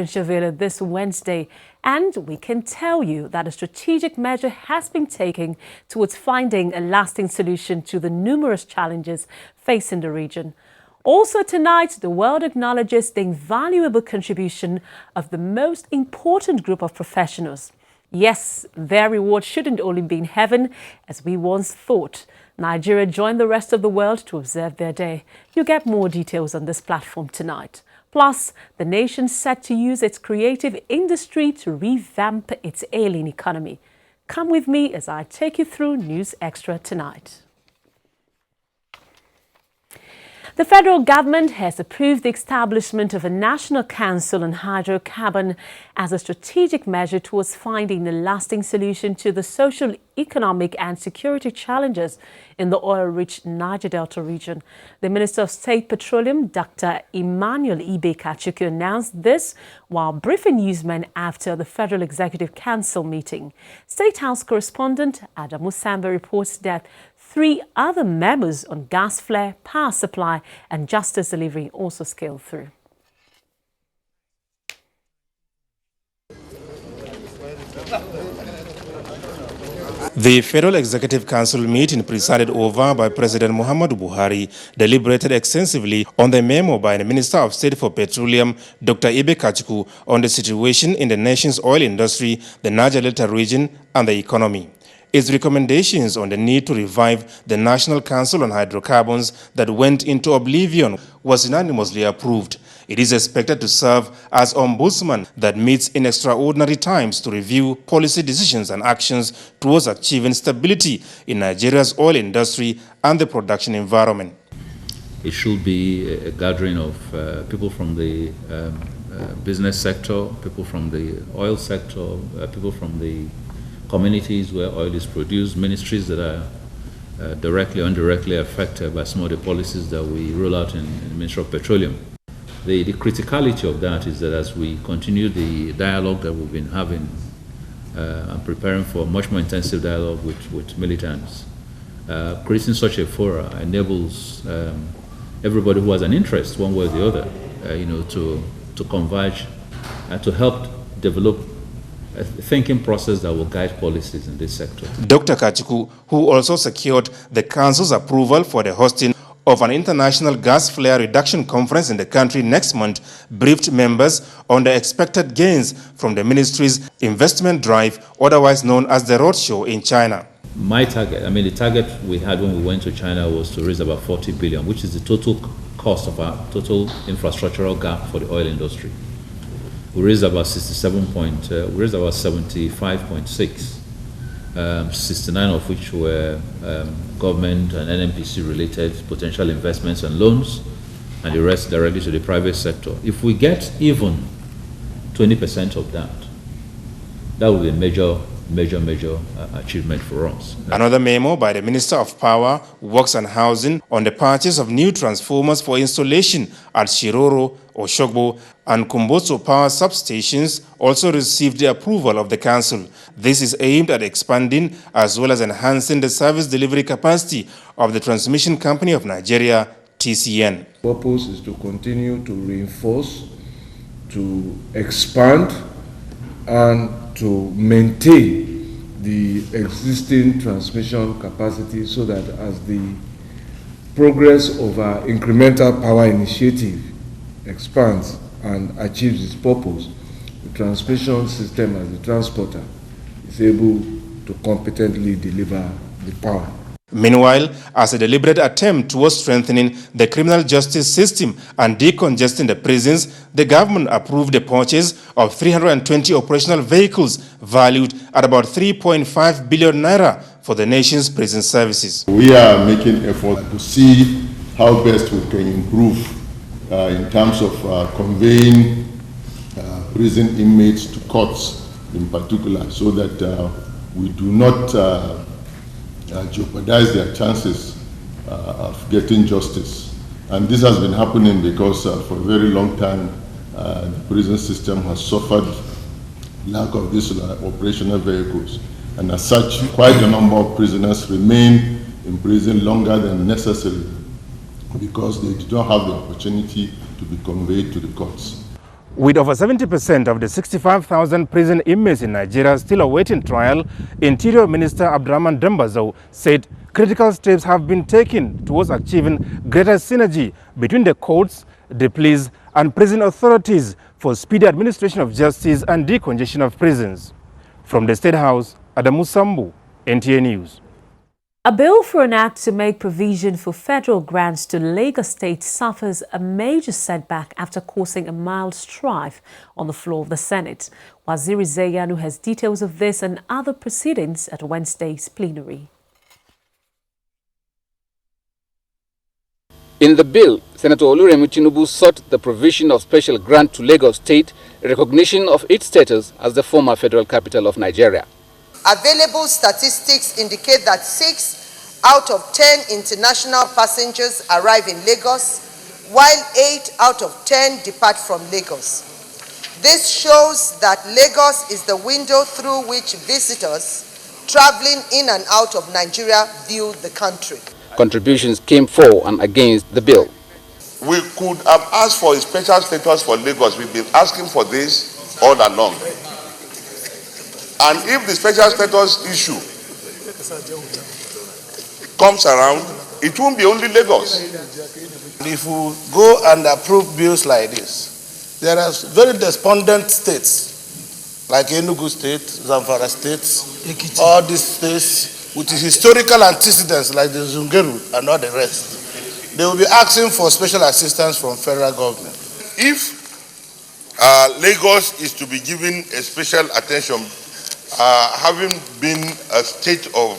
Chavela this Wednesday, and we can tell you that a strategic measure has been taken towards finding a lasting solution to the numerous challenges facing the region. Also tonight, the world acknowledges the invaluable contribution of the most important group of professionals. Yes, their reward shouldn't only be in heaven, as we once thought. Nigeria joined the rest of the world to observe their day. You'll get more details on this platform tonight. Plus, the nation set to use its creative industry to revamp its ailing economy. Come with me as I take you through News Extra tonight. The federal government has approved the establishment of a National Council on Hydrocarbon as a strategic measure towards finding a lasting solution to the social, economic and security challenges in the oil-rich Niger Delta region. The Minister of State Petroleum, Dr. Emmanuel Ibe-Kachukwu, announced this while briefing newsmen after the Federal Executive Council meeting. State House correspondent Adamu Samba reports that 3 other memos on gas flare, power supply and justice delivery also scaled through. The Federal Executive Council meeting, presided over by President Muhammadu Buhari, deliberated extensively on the memo by the Minister of State for Petroleum, Dr. Ibe-Kachukwu, on the situation in the nation's oil industry, the Niger Delta region and the economy. Its recommendations on the need to revive the National Council on Hydrocarbons that went into oblivion was unanimously approved. It is expected to serve as ombudsman that meets in extraordinary times to review policy decisions and actions towards achieving stability in Nigeria's oil industry and the production environment. It should be a gathering of people from the business sector, people from the oil sector, people from the communities where oil is produced, ministries that are directly or indirectly affected by some of the policies that we roll out in the Ministry of Petroleum. The criticality of that is that as we continue the dialogue that we've been having and preparing for much more intensive dialogue with militants, creating such a fora enables everybody who has an interest, one way or the other, to converge and to help develop a thinking process that will guide policies in this sector. Dr. Kachukwu, who also secured the Council's approval for the hosting of an international gas flare reduction conference in the country next month, briefed members on the expected gains from the ministry's investment drive, otherwise known as the Roadshow in China. My target, the target we had when we went to China was to raise about 40 billion, which is the total cost of our total infrastructural gap for the oil industry. We raised about 75.6, 69 of which were government and NNPC related potential investments and loans, and the rest directly to the private sector. If we get even 20% of that, that will be a major achievement for us. Another memo by the Minister of Power, Works and Housing on the purchase of new transformers for installation at Shiroro, Oshogbo and Kumbotso power substations also received the approval of the Council. This is aimed at expanding as well as enhancing the service delivery capacity of the Transmission Company of Nigeria, TCN. The purpose is to continue to reinforce, to expand and to maintain the existing transmission capacity so that as the progress of our incremental power initiative expands and achieves its purpose, the transmission system as the transporter is able to competently deliver the power. Meanwhile, as a deliberate attempt towards strengthening the criminal justice system and decongesting the prisons, the government approved the purchase of 320 operational vehicles valued at about 3.5 billion naira for the nation's prison services. We are making efforts to see how best we can improve in terms of conveying prison inmates to courts in particular, so that we do not jeopardize their chances of getting justice. And this has been happening because for a very long time the prison system has suffered lack of these operational vehicles, and as such quite a number of prisoners remain in prison longer than necessary because they do not have the opportunity to be conveyed to the courts. With over 70% of the 65,000 prison inmates in Nigeria still awaiting trial, Interior Minister Abdurrahman Dambazo said critical steps have been taken towards achieving greater synergy between the courts, the police and prison authorities for speedy administration of justice and decongestion of prisons. From the State House, Adamu Sambu, NTA News. A bill for an act to make provision for federal grants to Lagos State suffers a major setback after causing a mild strife on the floor of the Senate. Waziri Zeyanu has details of this and other proceedings at Wednesday's plenary. In the bill, Senator Oluremi Tinubu sought the provision of special grant to Lagos State, in recognition of its status as the former federal capital of Nigeria. Available statistics indicate that 6 out of 10 international passengers arrive in Lagos, while 8 out of 10 depart from Lagos. This shows that Lagos is the window through which visitors traveling in and out of Nigeria view the country. Contributions came for and against the bill. We could have asked for a special status for Lagos. We've been asking for this all along. And if the special status issue comes around, it won't be only Lagos. If we go and approve bills like this, there are very despondent states, like Enugu State, Zamfara State, all these states with historical antecedents like the Zungeru and all the rest. They will be asking for special assistance from federal government. If Lagos is to be given a special attention, having been a state of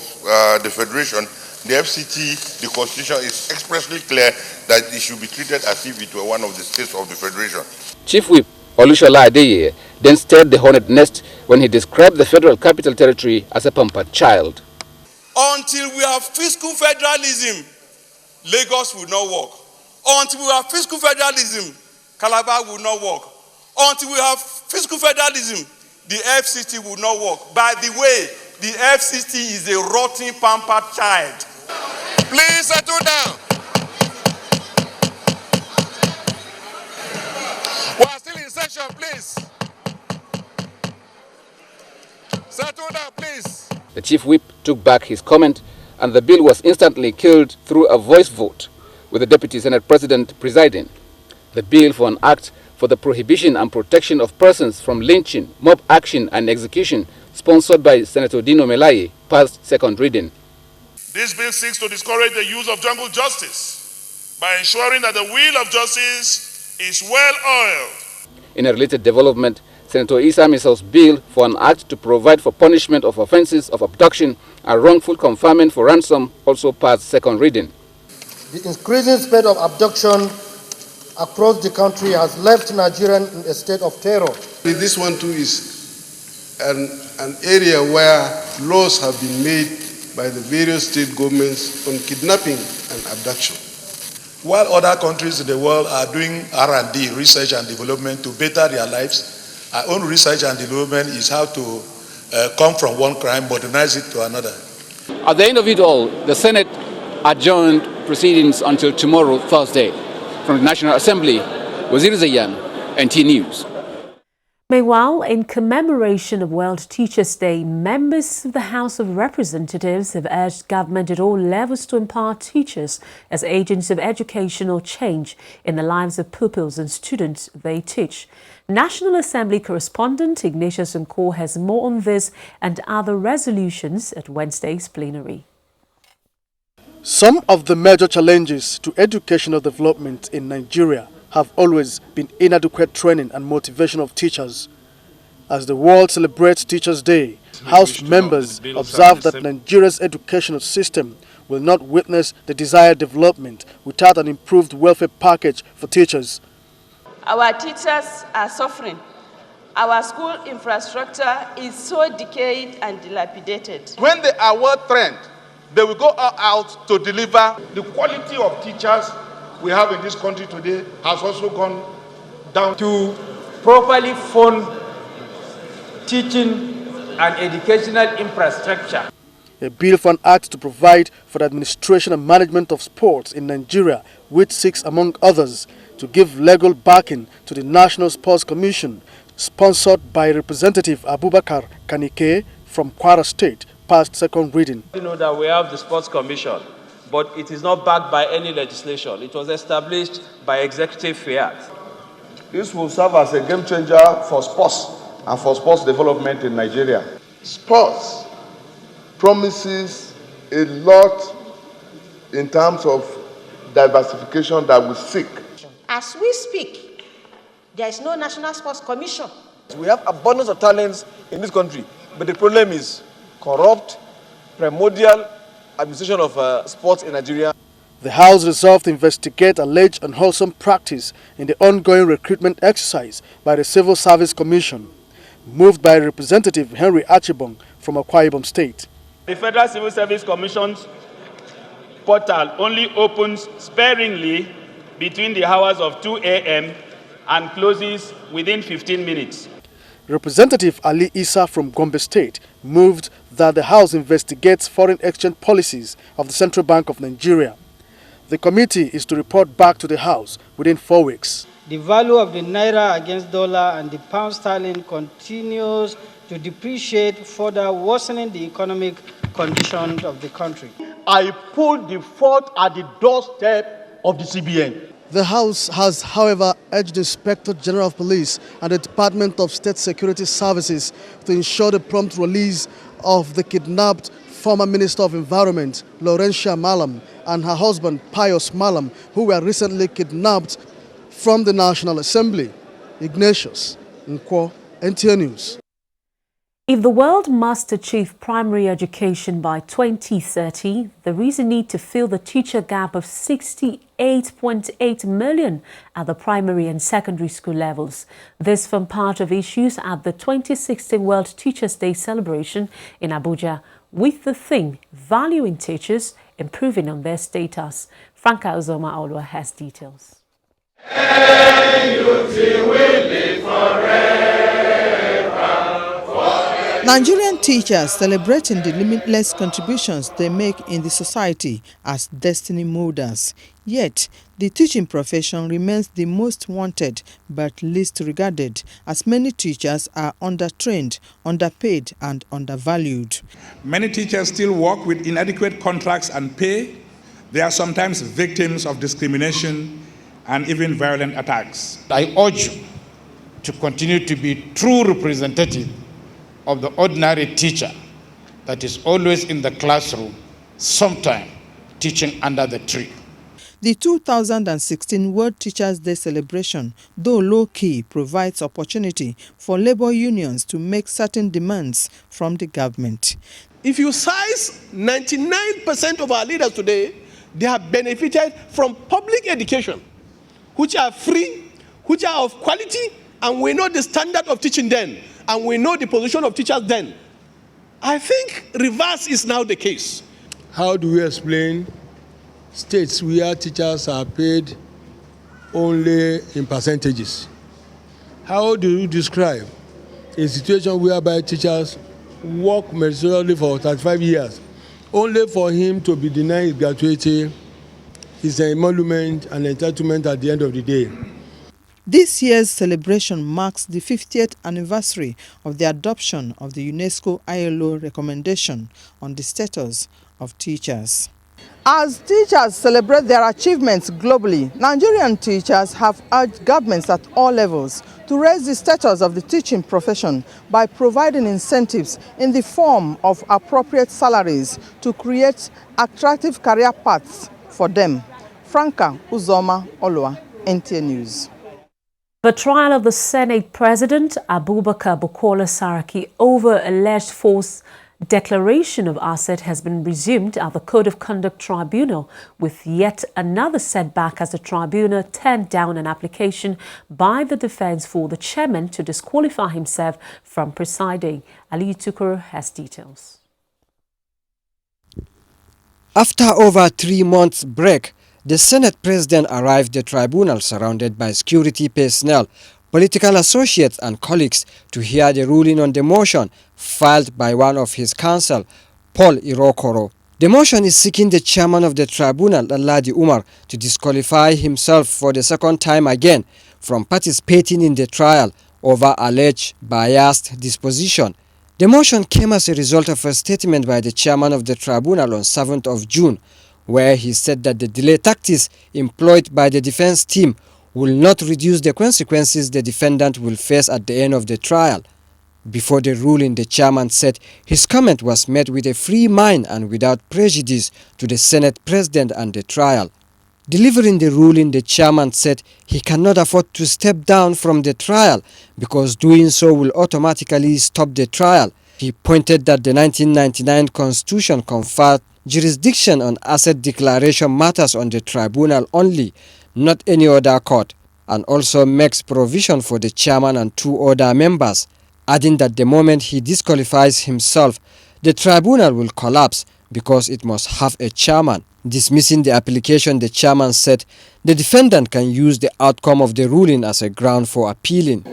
the Federation, the FCT, the Constitution is expressly clear that it should be treated as if it were one of the states of the Federation. Chief Whip Olushola Adeyeye then stirred the hornet nest when he described the Federal Capital Territory as a pampered child. Until we have fiscal federalism, Lagos will not work. Until we have fiscal federalism, Calabar will not work. Until we have fiscal federalism, the FCT will not work. By the way, the FCT is a rotten, pampered child. Please settle down. We are still in session, please. Settle down, please. The Chief Whip took back his comment and the bill was instantly killed through a voice vote, with the Deputy Senate President presiding. The bill for an act for the prohibition and protection of persons from lynching, mob action and execution, sponsored by Senator Dino Melaye, passed second reading. This bill seeks to discourage the use of jungle justice by ensuring that the wheel of justice is well oiled. In a related development, Senator Isa Misau's bill for an act to provide for punishment of offences of abduction and wrongful confinement for ransom also passed second reading. The increasing spread of abduction across the country has left Nigerians in a state of terror. This one too is an area where laws have been made by the various state governments on kidnapping and abduction. While other countries in the world are doing R&D, research and development, to better their lives, our own research and development is how to come from one crime, modernize it to another. At the end of it all, the Senate adjourned proceedings until tomorrow, Thursday. From the National Assembly, Waziri Zeyanu, NTA News. Meanwhile, in commemoration of World Teachers' Day, members of the House of Representatives have urged government at all levels to empower teachers as agents of educational change in the lives of pupils and students they teach. National Assembly correspondent Ignatius Nko has more on this and other resolutions at Wednesday's plenary. Some of the major challenges to educational development in Nigeria have always been inadequate training and motivation of teachers. As the world celebrates Teachers' Day, House members observe that Nigeria's educational system will not witness the desired development without an improved welfare package for teachers. Our teachers are suffering. Our school infrastructure is so decayed and dilapidated. When they are well trained, they will go all out to deliver. The quality of teachers we have in this country today has also gone down. To properly fund teaching and educational infrastructure. A bill for an act to provide for the administration and management of sports in Nigeria, which seeks, among others, to give legal backing to the National Sports Commission, sponsored by Representative Abubakar Kanike from Kwara State, passed second reading. You know that we have the Sports Commission, but it is not backed by any legislation. It was established by executive fiat. This will serve as a game changer for sports and for sports development in Nigeria. Sports promises a lot in terms of diversification that we seek. As we speak, there is no National Sports Commission. We have abundance of talents in this country, but the problem is corrupt, primordial administration of sports in Nigeria. The House resolved to investigate alleged unwholesome practice in the ongoing recruitment exercise by the Civil Service Commission, moved by Representative Henry Achibong from Akwa Ibom State. The Federal Civil Service Commission's portal only opens sparingly between the hours of 2 a.m. and closes within 15 minutes. Representative Ali Issa from Gombe State moved that the House investigates foreign exchange policies of the Central Bank of Nigeria. The committee is to report back to the House within 4 weeks. The value of the naira against dollar and the pound sterling continues to depreciate, further worsening the economic condition of the country. I put the fault at the doorstep of the CBN. The House has, however, urged the Inspector General of Police and the Department of State Security Services to ensure the prompt release of the kidnapped former Minister of Environment, Laurentia Malam, and her husband, Pius Malam, who were recently kidnapped from the National Assembly. Ignatius Nkwo, NTA News. If the world must achieve primary education by 2030, there is a need to fill the teacher gap of 68.8 million at the primary and secondary school levels. This from part of issues at the 2016 World Teachers' Day celebration in Abuja, with the theme Valuing Teachers, Improving on Their Status. Franca Uzoma Olwa has details. Nigerian teachers celebrating the limitless contributions they make in the society as destiny molders. Yet, the teaching profession remains the most wanted but least regarded, as many teachers are undertrained, underpaid and undervalued. Many teachers still work with inadequate contracts and pay. They are sometimes victims of discrimination and even violent attacks. I urge you to continue to be true representative of the ordinary teacher that is always in the classroom, sometime teaching under the tree. The 2016 World Teachers' Day celebration, though low-key, provides opportunity for labor unions to make certain demands from the government. If you size 99% of our leaders today, they have benefited from public education, which are free, which are of quality, and we know the standard of teaching then. And we know the position of teachers then. I think reverse is now the case. How do we explain states where teachers are paid only in percentages? How do you describe a situation whereby teachers work meritoriously for 35 years, only for him to be denied his gratuity, his emolument and entitlement at the end of the day? This year's celebration marks the 50th anniversary of the adoption of the UNESCO ILO recommendation on the status of teachers. As teachers celebrate their achievements globally, Nigerian teachers have urged governments at all levels to raise the status of the teaching profession by providing incentives in the form of appropriate salaries to create attractive career paths for them. Franca Uzoma Olwa, NTA News. The trial of the Senate President Abubakar Bukola Saraki over alleged false declaration of asset has been resumed at the Code of Conduct Tribunal, with yet another setback as the tribunal turned down an application by the defense for the chairman to disqualify himself from presiding. Ali Tukuru has details. After over 3 months break, the Senate President arrived at the tribunal surrounded by security personnel, political associates and colleagues to hear the ruling on the motion filed by one of his counsel, Paul Irokoro. The motion is seeking the chairman of the tribunal, Ladi Umar, to disqualify himself for the second time again from participating in the trial over alleged biased disposition. The motion came as a result of a statement by the chairman of the tribunal on 7th of June, where he said that the delay tactics employed by the defense team will not reduce the consequences the defendant will face at the end of the trial. Before the ruling, the chairman said his comment was made with a free mind and without prejudice to the Senate President and the trial. Delivering the ruling, the chairman said he cannot afford to step down from the trial because doing so will automatically stop the trial. He pointed that the 1999 Constitution conferred jurisdiction on asset declaration matters on the tribunal only, not any other court, and also makes provision for the chairman and 2 other members, adding that the moment he disqualifies himself, the tribunal will collapse because it must have a chairman. Dismissing the application, the chairman said the defendant can use the outcome of the ruling as a ground for appealing.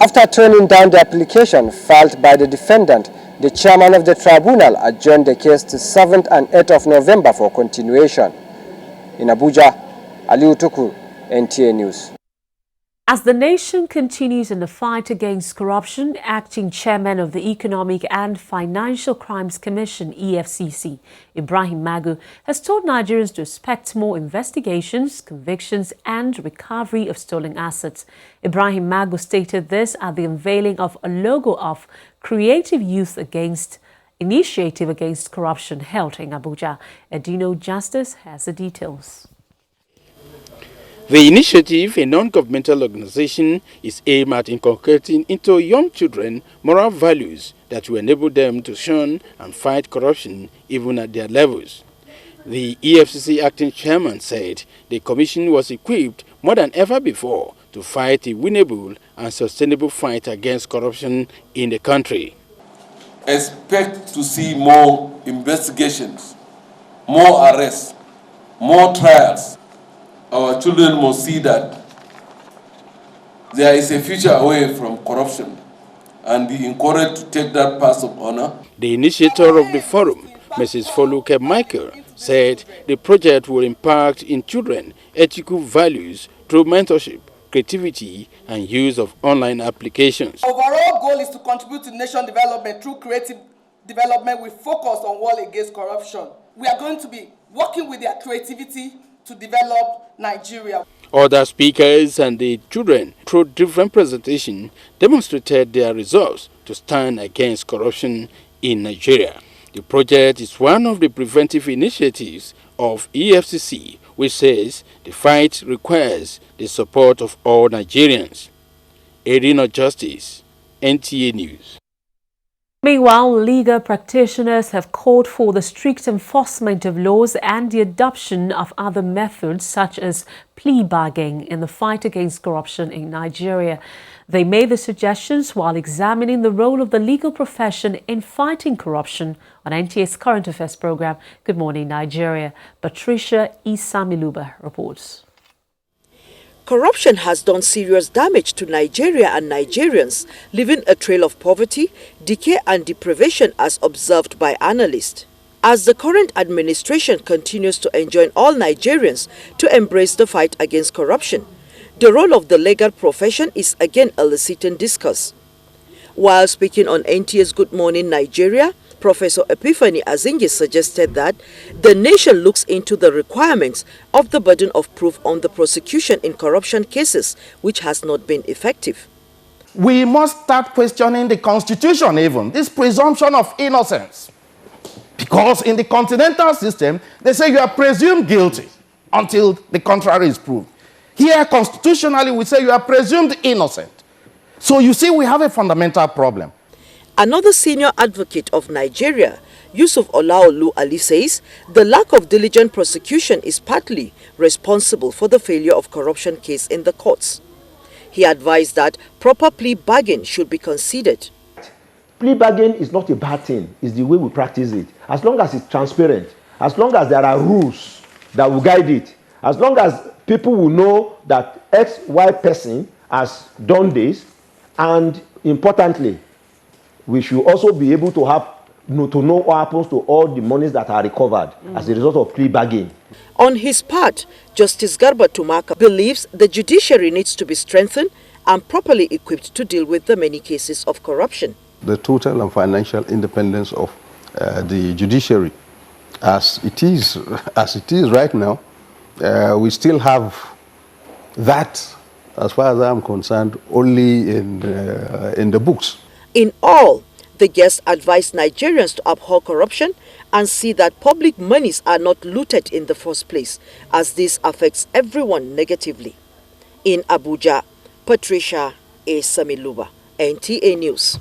After turning down the application filed by the defendant, the chairman of the tribunal adjourned the case to 7th and 8th of November for continuation. In Abuja, Aliu Tukur, NTA News. As the nation continues in the fight against corruption, acting chairman of the Economic and Financial Crimes Commission, EFCC, Ibrahim Magu, has told Nigerians to expect more investigations, convictions and recovery of stolen assets. Ibrahim Magu stated this at the unveiling of a logo of Creative Youth Initiative Against Corruption held in Abuja. Edino Justice has the details. The initiative, a non-governmental organization, is aimed at inculcating into young children moral values that will enable them to shun and fight corruption even at their levels. The EFCC acting chairman said the commission was equipped more than ever before to fight a winnable and sustainable fight against corruption in the country. Expect to see more investigations, more arrests, more trials. Our children must see that there is a future away from corruption and be encouraged to take that path of honor. The initiator of the forum, Mrs. Foluke Michael, said the project will impact in children ethical values through mentorship, creativity, and use of online applications. Our overall goal is to contribute to nation development through creative development with focus on war against corruption. We are going to be working with their creativity to develop Nigeria. Other speakers and the children, through different presentations, demonstrated their resolve to stand against corruption in Nigeria. The project is one of the preventive initiatives of EFCC, which says the fight requires the support of all Nigerians. Edino Justice, NTA News. Meanwhile, legal practitioners have called for the strict enforcement of laws and the adoption of other methods such as plea bargaining in the fight against corruption in Nigeria. They made the suggestions while examining the role of the legal profession in fighting corruption on NTA's current affairs program, Good Morning Nigeria. Patricia Isamiluba reports. Corruption has done serious damage to Nigeria and Nigerians, leaving a trail of poverty, decay and deprivation as observed by analysts. As the current administration continues to enjoin all Nigerians to embrace the fight against corruption, the role of the legal profession is again eliciting discourse. While speaking on NTA's Good Morning Nigeria, Professor Epiphany Azingi suggested that the nation looks into the requirements of the burden of proof on the prosecution in corruption cases, which has not been effective. We must start questioning the Constitution even, this presumption of innocence. Because in the continental system, they say you are presumed guilty until the contrary is proved. Here, constitutionally, we say you are presumed innocent. So you see, we have a fundamental problem. Another senior advocate of Nigeria, Yusuf Olaolu Ali, says the lack of diligent prosecution is partly responsible for the failure of corruption case in the courts. He advised that proper plea bargain should be considered. Plea bargain is not a bad thing. It's the way we practice it. As long as it's transparent, as long as there are rules that will guide it, as long as people will know that X, Y person has done this, and importantly, we should also be able to have to know what happens to all the monies that are recovered as a result of plea bargain. On his part, Justice Garba Tumaka believes the judiciary needs to be strengthened and properly equipped to deal with the many cases of corruption. The total and financial independence of the judiciary, as it is right now, we still have that, as far as I'm concerned, only in the books. In all, the guest advised Nigerians to abhor corruption and see that public monies are not looted in the first place, as this affects everyone negatively. In Abuja, Patricia A. Samiluba, NTA News.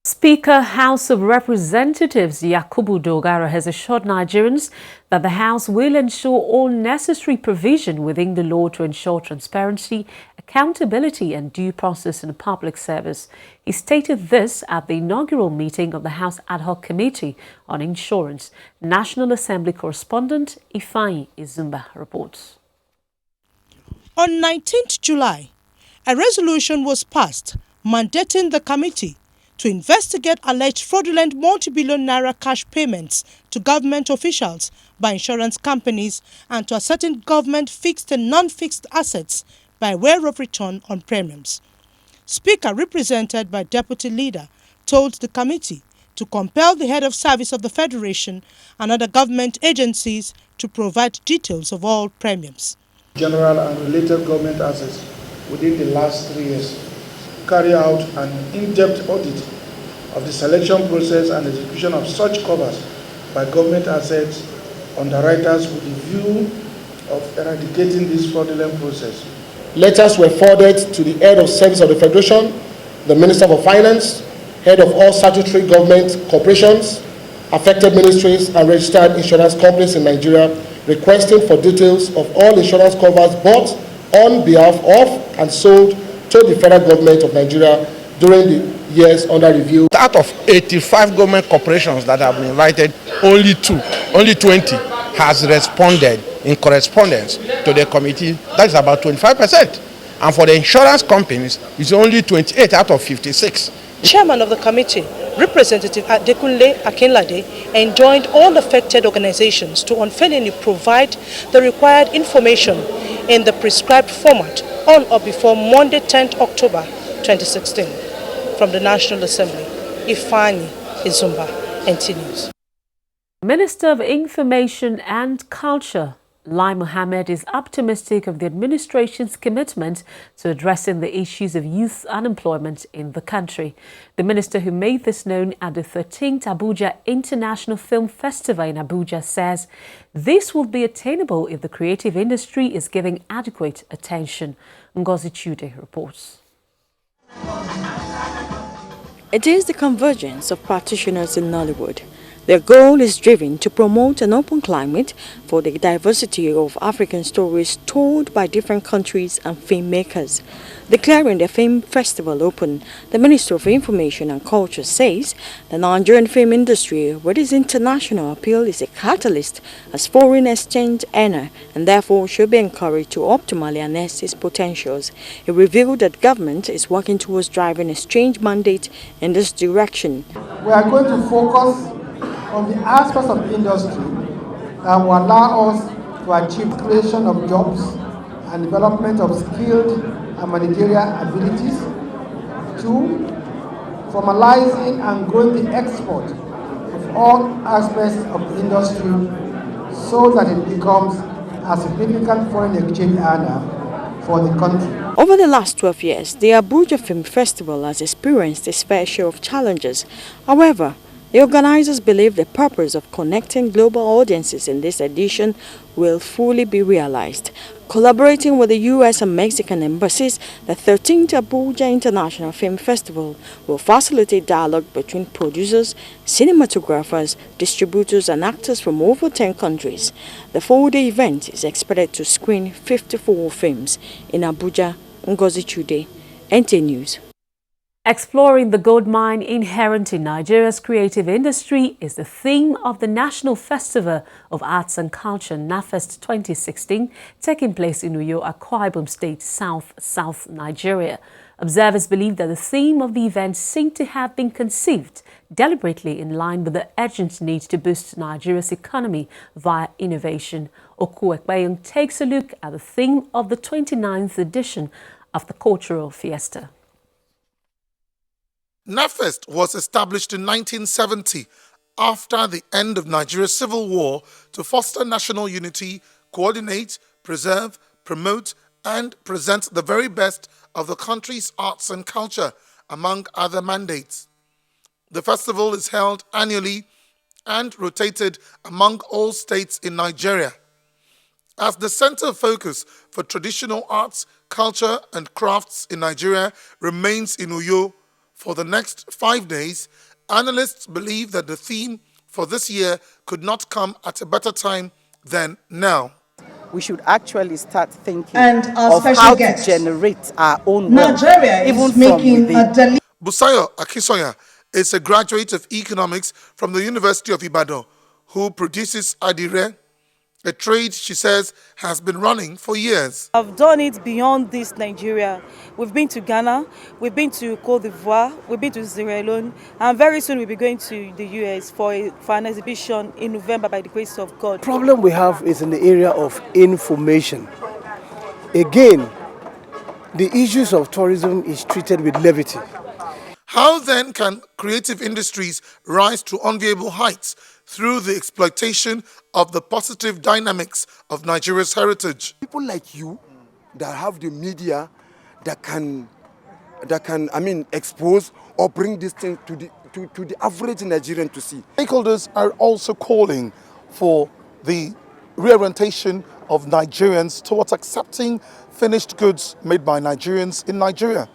Speaker, House of Representatives Yakubu Dogara has assured Nigerians that the House will ensure all necessary provision within the law to ensure transparency, accountability and due process in public service. He stated this at the inaugural meeting of the House Ad Hoc Committee on Insurance. National Assembly correspondent Ifeanyi Izumba reports. On 19th July, a resolution was passed mandating the committee to investigate alleged fraudulent multi-billion naira cash payments to government officials by insurance companies and to ascertain government fixed and non-fixed assets by way of return on premiums. Speaker, represented by Deputy Leader, told the committee to compel the head of service of the Federation and other government agencies to provide details of all premiums. General and related government assets within the last 3 years. Carry out an in-depth audit of the selection process and execution of such covers by government assets underwriters with the view of eradicating this fraudulent process. Letters were forwarded to the head of service of the Federation, the Minister for Finance, head of all statutory government corporations, affected ministries and registered insurance companies in Nigeria, requesting for details of all insurance covers bought on behalf of and sold to the federal government of Nigeria during the years under review. Out of 85 government corporations that have been invited, only 20 has responded in correspondence to the committee. That is about 25%. And for the insurance companies, it's only 28 out of 56. Chairman of the committee, Representative Adekunle Akinlade, enjoined all affected organizations to unfailingly provide the required information in the prescribed format on or before Monday, 10th October 2016. From the National Assembly, Ifeanyi Izumba, NT News. Minister of Information and Culture, Lai Mohammed, is optimistic of the administration's commitment to addressing the issues of youth unemployment in the country. The minister, who made this known at the 13th Abuja International Film Festival in Abuja, says this will be attainable if the creative industry is given adequate attention. Ngozi Chude reports. It is the convergence of practitioners in Nollywood. Their goal is driven to promote an open climate for the diversity of African stories told by different countries and filmmakers. Declaring the film festival open, the Minister of Information and Culture says the Nigerian film industry, with its international appeal, is a catalyst as foreign exchange earner and therefore should be encouraged to optimally harness its potentials. He revealed that government is working towards driving a strange mandate in this direction. We are going to focus on the aspects of the industry that will allow us to achieve creation of jobs and development of skilled and managerial abilities. 2, formalizing and growing the export of all aspects of the industry so that it becomes a significant foreign exchange earner for the country. Over the last 12 years, the Abuja Film Festival has experienced its fair share of challenges. However, the organizers believe the purpose of connecting global audiences in this edition will fully be realized. Collaborating with the U.S. and Mexican embassies, the 13th Abuja International Film Festival will facilitate dialogue between producers, cinematographers, distributors and actors from over 10 countries. The 4-day event is expected to screen 54 films. In Abuja, Ngozi Chude, NT News. Exploring the gold mine inherent in Nigeria's creative industry is the theme of the National Festival of Arts and Culture, NAFEST 2016, taking place in Uyo, Akwa Ibom State, South Nigeria. Observers believe that the theme of the event seemed to have been conceived deliberately in line with the urgent need to boost Nigeria's economy via innovation. Oku Ekpeyong takes a look at the theme of the 29th edition of the Cultural Fiesta. NAFEST was established in 1970 after the end of Nigeria's civil war to foster national unity, coordinate, preserve, promote, and present the very best of the country's arts and culture, among other mandates. The festival is held annually and rotated among all states in Nigeria. As the center of focus for traditional arts, culture, and crafts in Nigeria remains in Uyo, for the next 5 days, analysts believe that the theme for this year could not come at a better time than now. We should actually start thinking of how to generate our own wealth, even from within. Busayo Akisoya is a graduate of economics from the University of Ibadan who produces adire, a trade she says has been running for years. I've done it beyond this Nigeria. We've been to Ghana, we've been to Côte d'Ivoire, we've been to Sierra Leone, and very soon we'll be going to the US for an exhibition in November by the grace of God. The problem we have is in the area of information. Again, the issues of tourism is treated with levity. How then can creative industries rise to unviable heights through the exploitation of the positive dynamics of Nigeria's heritage? People like you that have the media that can expose or bring this thing to the average Nigerian to see. Stakeholders are also calling for the reorientation of Nigerians towards accepting finished goods made by Nigerians in Nigeria.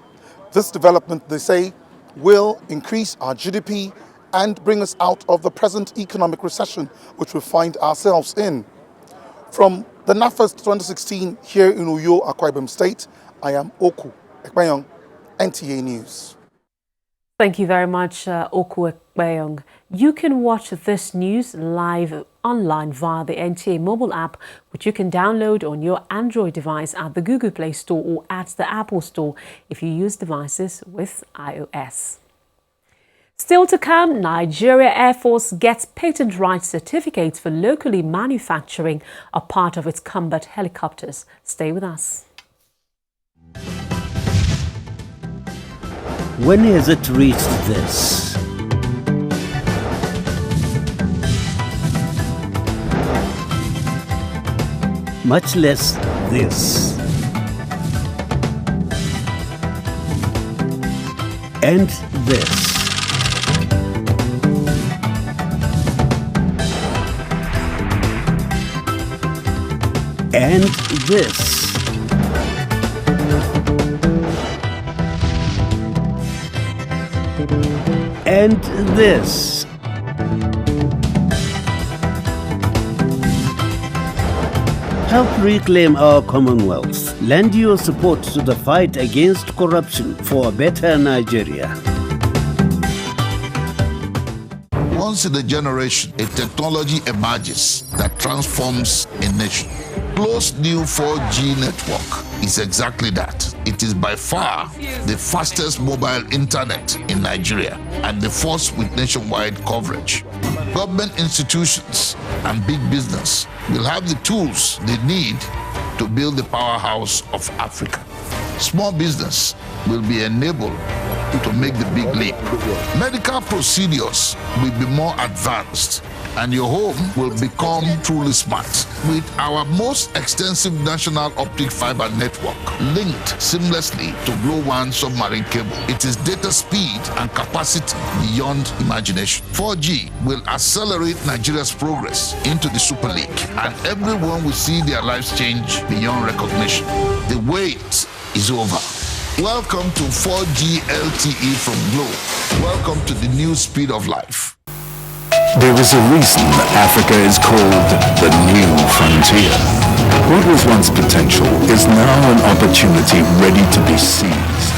This development, they say, will increase our GDP and bring us out of the present economic recession which we find ourselves in. From the NAFEST 2016 here in Uyo, Akwa Ibom State, I am Oku Ekpeyong, NTA News. Thank you very much, Oku Ekpeyong. You can watch this news live online via the NTA mobile app, which you can download on your Android device at the Google Play Store or at the Apple Store if you use devices with iOS. Still to come, Nigeria Air Force gets patent rights certificates for locally manufacturing a part of its combat helicopters. Stay with us. When has it reached this? Much less this. And this. And this. And this. Help reclaim our Commonwealth. Lend your support to the fight against corruption for a better Nigeria. Once in a generation, a technology emerges that transforms a nation. Close new 4G network is exactly that. It is by far the fastest mobile internet in Nigeria and the first with nationwide coverage. Government institutions and big business will have the tools they need to build the powerhouse of Africa. Small business will be enabled to make the big leap. Medical procedures will be more advanced and your home will become truly smart. With our most extensive national optic fiber network linked seamlessly to Glo One submarine cable, it is data speed and capacity beyond imagination. 4G will accelerate Nigeria's progress into the Super League, and everyone will see their lives change beyond recognition. The wait is over. Welcome to 4G LTE from Glo. Welcome to the new speed of life. There is a reason Africa is called the new frontier. What was once potential is now an opportunity ready to be seized.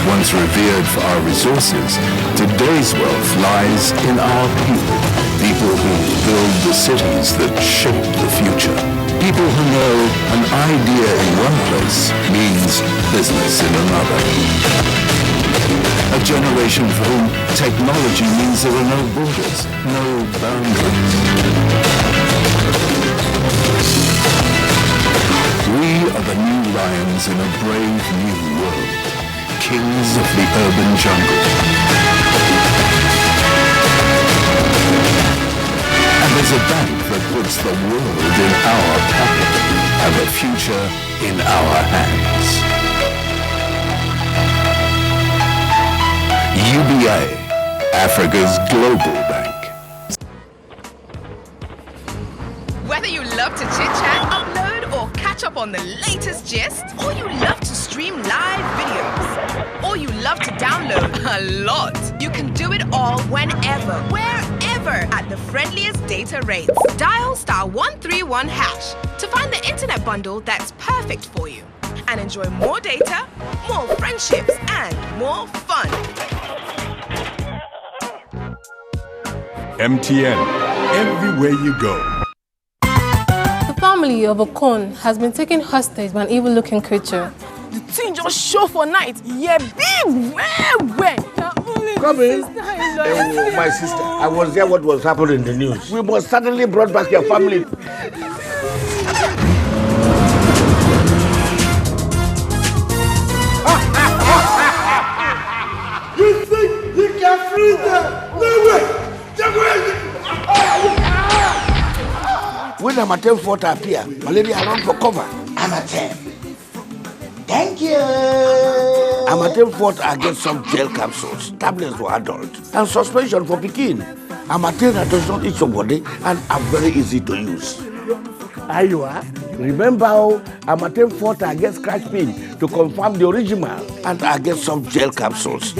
once revered for our resources, today's wealth lies in our people. People who build the cities that shape the future. People who know an idea in one place means business in another. A generation for whom technology means there are no borders, no boundaries. We are the new lions in a brave new world, kings of the urban jungle. And there's a bank that puts the world in our pocket and the future in our hands. UBA, Africa's global bank. Whether you love to chit-chat, upload, or catch up on the latest gist, or you love to stream live videos, or you love to download a lot, you can do it all whenever, wherever at the friendliest data rates. Dial *131# to find the internet bundle that's perfect for you and enjoy more data, more friendships, and more fun. MTN, everywhere you go. The family of Okon has been taken hostage by an evil-looking creature. The thing just show for night. Yeah, big, where? Come in. Oh, my sister, I was there what was happening in the news. We must suddenly brought back your family. You think you can freeze them? No way! When Amatem fought appear, Malaria around for cover. Amatem. Thank you. Amatem fought against some gel capsules, tablets for adults, and suspension for Pekin. Amatem does not eat somebody and are very easy to use. Ayua, remember how Amatem fought against scratch pin to confirm the original and against some gel capsules.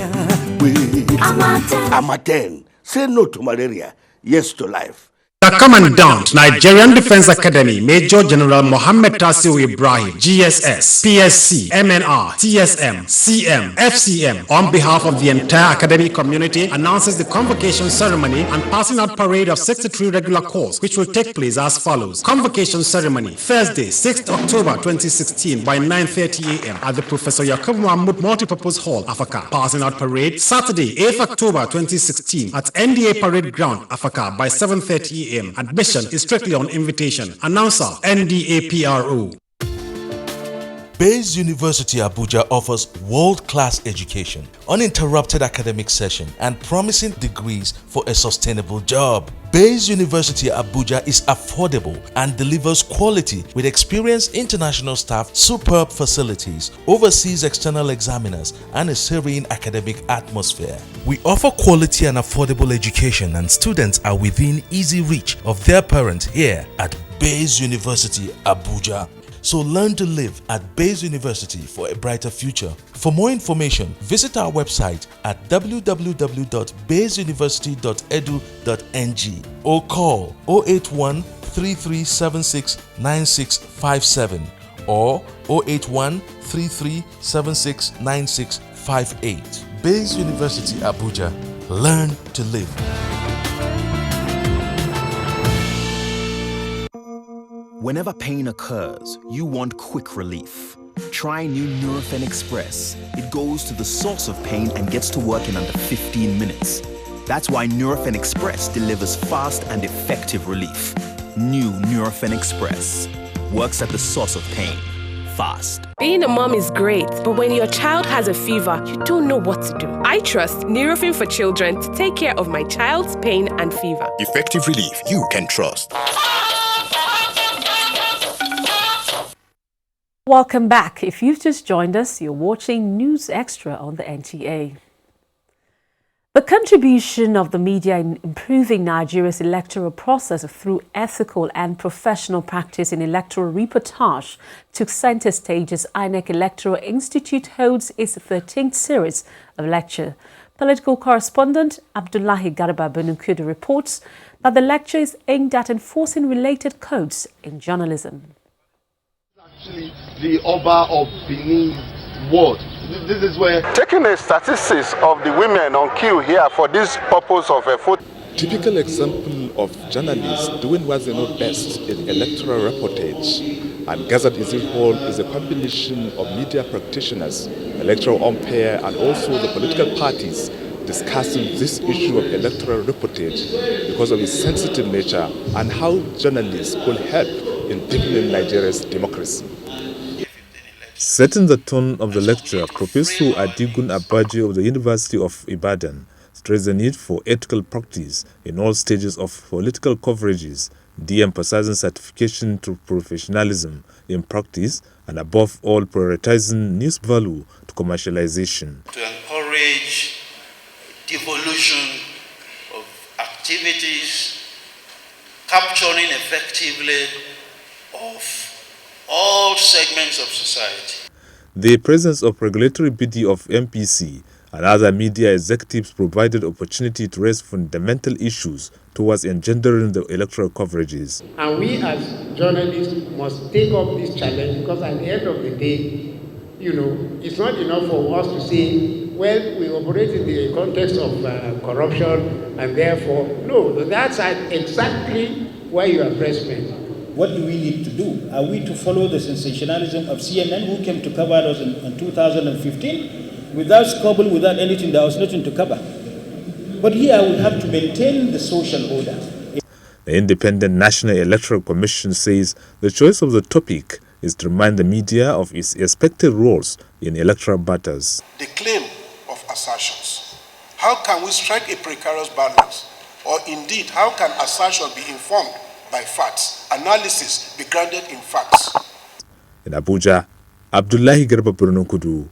Amatem. Say no to malaria, yes to life. The Commandant, Nigerian Defense Academy, Major General Mohammed Tasiu Ibrahim, GSS, PSC, MNR, TSM, CM, FCM, on behalf of the entire academic community, announces the convocation ceremony and passing out parade of 63 regular course, which will take place as follows. Convocation ceremony, Thursday, 6th October 2016 by 9:30 a.m. at the Professor Yakubu Mahmoud Multipurpose Hall, Africa. Passing out parade, Saturday, 8th October 2016 at NDA Parade Ground, Africa by 7:30 a.m. Admission is strictly on invitation. Announcer, NDAPRO. Bayes University Abuja offers world-class education, uninterrupted academic session, and promising degrees for a sustainable job. Bayes University Abuja is affordable and delivers quality with experienced international staff, superb facilities, overseas external examiners, and a serene academic atmosphere. We offer quality and affordable education, and students are within easy reach of their parents here at Bayes University Abuja. So learn to live at Bayes University for a brighter future. For more information, visit our website at www.bayesuniversity.edu.ng or call 081 3376 9657 or 081 3376 9658. Bayes University Abuja. Learn to live. Whenever pain occurs, you want quick relief. Try new Nurofen Express. It goes to the source of pain and gets to work in under 15 minutes. That's why Nurofen Express delivers fast and effective relief. New Nurofen Express works at the source of pain. Fast. Being a mom is great, but when your child has a fever, you don't know what to do. I trust Nurofen for Children to take care of my child's pain and fever. Effective relief you can trust. Welcome back. If you've just joined us, you're watching News Extra on the NTA. The contribution of the media in improving Nigeria's electoral process through ethical and professional practice in electoral reportage took center stage as INEC Electoral Institute holds its 13th series of lecture. Political correspondent Abdullahi Garba Benukudu reports that the lecture is aimed at enforcing related codes in journalism. Actually, the Oba of Benin's world. This is where... Taking the statistics of the women on queue here for this purpose of a photo. Typical example of journalists doing what they know best in electoral reportage, and gathered as a whole is a combination of media practitioners, electoral umpire, and also the political parties discussing this issue of electoral reportage because of its sensitive nature and how journalists could help in deepening Nigeria's democracy. Setting the tone of the lecture, Professor Adigun Abaji of the University of Ibadan stressed the need for ethical practice in all stages of political coverages, de-emphasizing certification to professionalism in practice and above all prioritizing news value to commercialization. To encourage devolution of activities, capturing effectively of all segments of society. The presence of regulatory body of MPC and other media executives provided opportunity to raise fundamental issues towards engendering the electoral coverages. And we as journalists must take up this challenge because at the end of the day, it's not enough for us to say, well, we operate in the context of corruption and therefore, no, that's exactly where you are pressed. What do we need to do? Are we to follow the sensationalism of CNN who came to cover us in 2015? Without squabble, without anything, there was nothing to cover. But here we have to maintain the social order. The Independent National Electoral Commission says the choice of the topic is to remind the media of its expected roles in electoral battles. The claim of assertions. How can we strike a precarious balance? Or indeed, how can assertion be informed by facts, analysis be grounded in facts? In Abuja, Abdullahi Garba Kudu,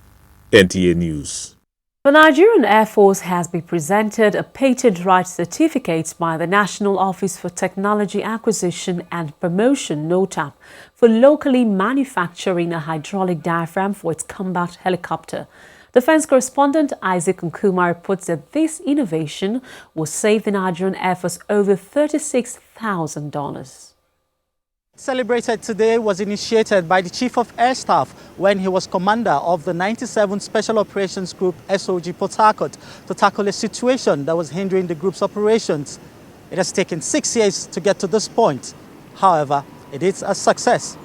NTA News. The Nigerian Air Force has been presented a patent rights certificate by the National Office for Technology Acquisition and Promotion (NOTAP) for locally manufacturing a hydraulic diaphragm for its combat helicopter. Defense correspondent Isaac Nkumar reports that this innovation will save the Nigerian Air Force over $36,000. Celebrated today was initiated by the Chief of Air Staff when he was commander of the 97th Special Operations Group SOG Port Harcourt to tackle a situation that was hindering the group's operations. It has taken 6 years to get to this point. However, it is a success.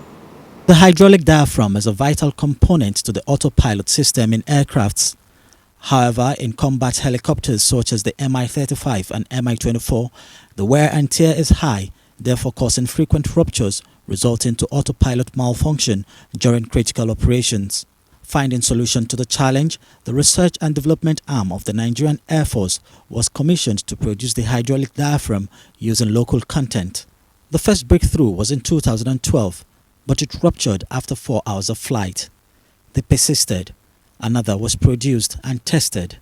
The hydraulic diaphragm is a vital component to the autopilot system in aircrafts. However, in combat helicopters such as the Mi-35 and Mi-24, the wear and tear is high, therefore causing frequent ruptures resulting to autopilot malfunction during critical operations. Finding solution to the challenge, the research and development arm of the Nigerian Air Force was commissioned to produce the hydraulic diaphragm using local content. The first breakthrough was in 2012, but it ruptured after 4 hours of flight. They persisted. Another was produced and tested.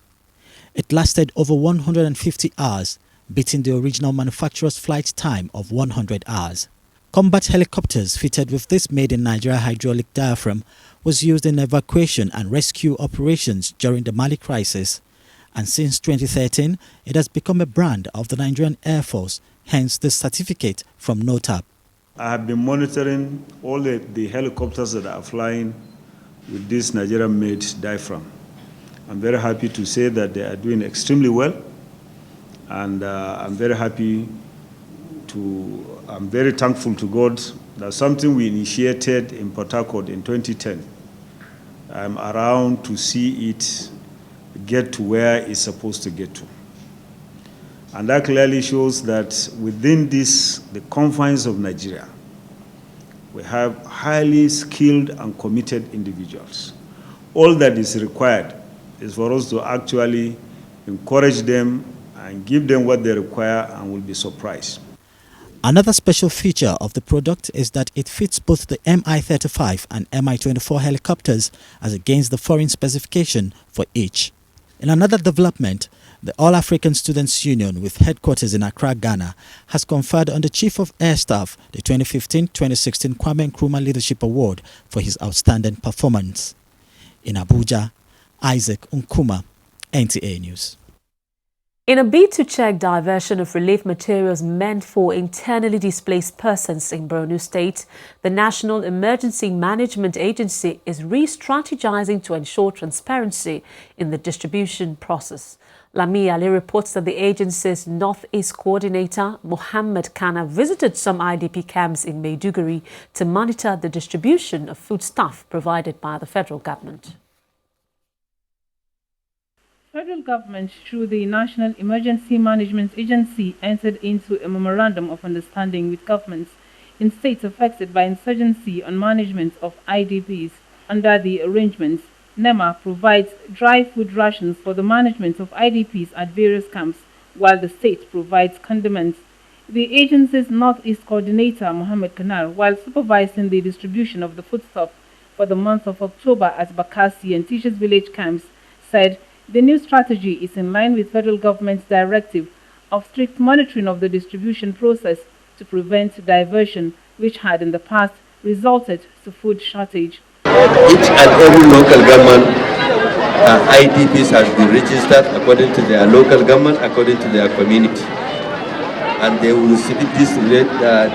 It lasted over 150 hours, beating the original manufacturer's flight time of 100 hours. Combat helicopters fitted with this made-in-Nigeria hydraulic diaphragm was used in evacuation and rescue operations during the Mali crisis, and since 2013, it has become a brand of the Nigerian Air Force, hence the certificate from NOTAP. I have been monitoring all the helicopters that are flying with this Nigerian-made diaphragm. I'm very happy to say that they are doing extremely well, and I'm very thankful to God that something we initiated in Port Harcourt in 2010, I'm around to see it get to where it's supposed to get to. And that clearly shows that within the confines of Nigeria, we have highly skilled and committed individuals. All that is required is for us to actually encourage them and give them what they require, and will be surprised. Another special feature of the product is that it fits both the Mi-35 and Mi-24 helicopters as against the foreign specification for each. In another development, the All-African Students' Union with headquarters in Accra, Ghana, has conferred on the Chief of Air Staff the 2015-2016 Kwame Nkrumah Leadership Award for his outstanding performance. In Abuja, Isaac Nkumah, NTA News. In a bid to check diversion of relief materials meant for internally displaced persons in Borno State, the National Emergency Management Agency is re-strategizing to ensure transparency in the distribution process. Lami Ali reports that the agency's Northeast Coordinator, Mohammed Kana, visited some IDP camps in Maiduguri to monitor the distribution of foodstuff provided by the federal government. Federal government, through the National Emergency Management Agency, entered into a memorandum of understanding with governments in states affected by insurgency on management of IDPs. Under the arrangements, NEMA provides dry food rations for the management of IDPs at various camps, while the state provides condiments. The agency's Northeast Coordinator, Mohammed Kanar, while supervising the distribution of the foodstuff for the month of October at Bakassi and Teachers Village camps, said the new strategy is in line with federal government's directive of strict monitoring of the distribution process to prevent diversion, which had in the past resulted to food shortage. Each and every local government IDPs has been registered according to their local government, according to their community. And they will receive this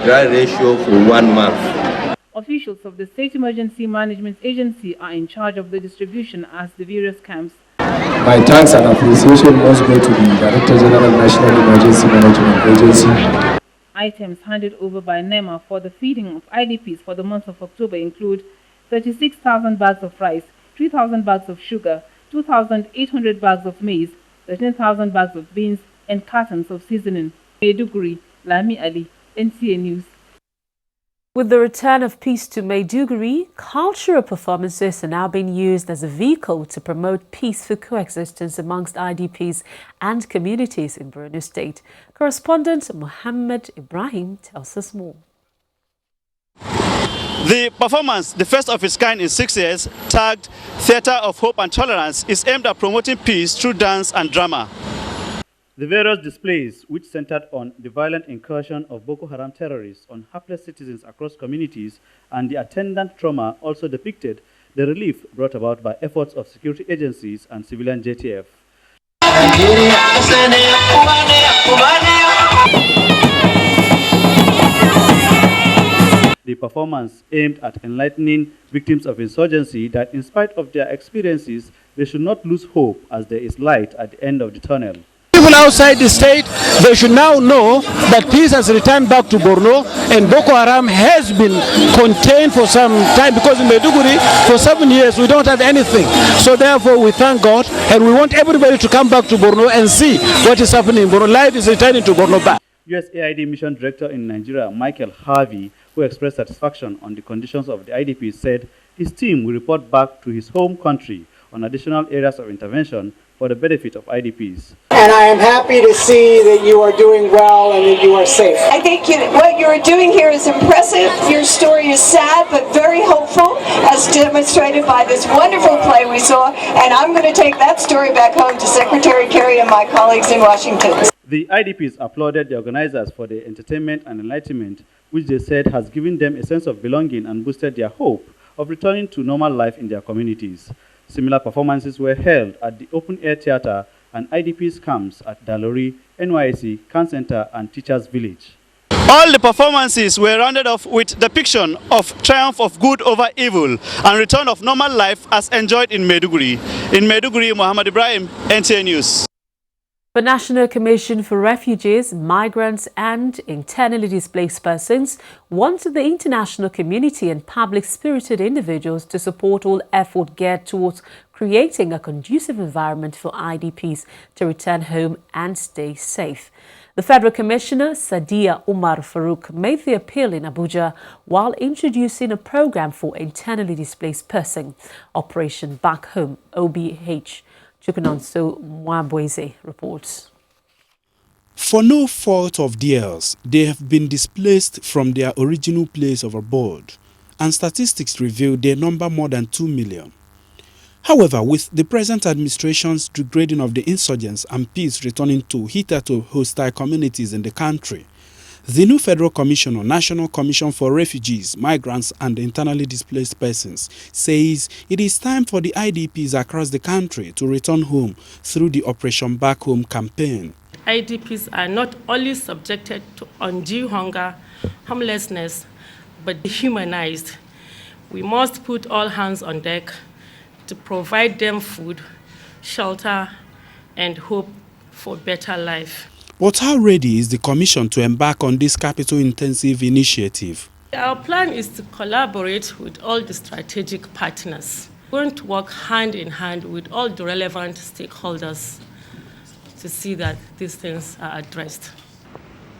dry ratio for 1 month. Officials of the State Emergency Management Agency are in charge of the distribution at the various camps. My thanks and appreciation must go to the Director General National Emergency Management Agency. Items handed over by NEMA for the feeding of IDPs for the month of October include 36,000 bags of rice, 3,000 bags of sugar, 2,800 bags of maize, 13,000 bags of beans, and cartons of seasoning. Maiduguri, Lami Ali, NTA News. With the return of peace to Maiduguri, cultural performances are now being used as a vehicle to promote peaceful coexistence amongst IDPs and communities in Borno State. Correspondent Muhammad Ibrahim tells us more. The performance, the first of its kind in 6 years, tagged Theatre of Hope and Tolerance, is aimed at promoting peace through dance and drama. The various displays, which centered on the violent incursion of Boko Haram terrorists on hapless citizens across communities and the attendant trauma, also depicted the relief brought about by efforts of security agencies and civilian JTF. The performance aimed at enlightening victims of insurgency that in spite of their experiences, they should not lose hope as there is light at the end of the tunnel. People outside the state, they should now know that peace has returned back to Borno and Boko Haram has been contained for some time, because in Maiduguri for 7 years we don't have anything. So therefore we thank God and we want everybody to come back to Borno and see what is happening in Borno. Life is returning to Borno back. USAID Mission Director in Nigeria, Michael Harvey, who expressed satisfaction on the conditions of the IDP, said his team will report back to his home country on additional areas of intervention for the benefit of IDPs. And I am happy to see that you are doing well and that you are safe. I think what you're doing here is impressive. Your story is sad but very hopeful, as demonstrated by this wonderful play we saw. And I'm going to take that story back home to Secretary Kerry and my colleagues in Washington. The IDPs applauded the organizers for the entertainment and enlightenment, which they said has given them a sense of belonging and boosted their hope of returning to normal life in their communities. Similar performances were held at the open-air theater and IDPs camps at Dalori, NYC, Can Center, and Teachers Village. All the performances were rounded off with depiction of triumph of good over evil and return of normal life as enjoyed in Maiduguri. In Maiduguri, Muhammad Ibrahim, NTA News. The National Commission for Refugees, Migrants and Internally Displaced Persons wanted the international community and public-spirited individuals to support all effort geared towards creating a conducive environment for IDPs to return home and stay safe. The Federal Commissioner, Sadia Umar Farouk, made the appeal in Abuja while introducing a program for internally displaced persons, Operation Back Home, OBH. Chukunonso Mwabweze reports. For no fault of theirs, they have been displaced from their original place of abode, and statistics reveal they number more than 2 million. However, with the present administration's degrading of the insurgents and peace returning to hitherto hostile communities in the country, the new Federal Commission on National Commission for Refugees, Migrants and Internally Displaced Persons says it is time for the IDPs across the country to return home through the Operation Back Home campaign. IDPs are not only subjected to undue hunger, homelessness, but dehumanized. We must put all hands on deck to provide them food, shelter, and hope for better life. But how ready is the Commission to embark on this capital-intensive initiative? Our plan is to collaborate with all the strategic partners. We're going to work hand in hand with all the relevant stakeholders to see that these things are addressed.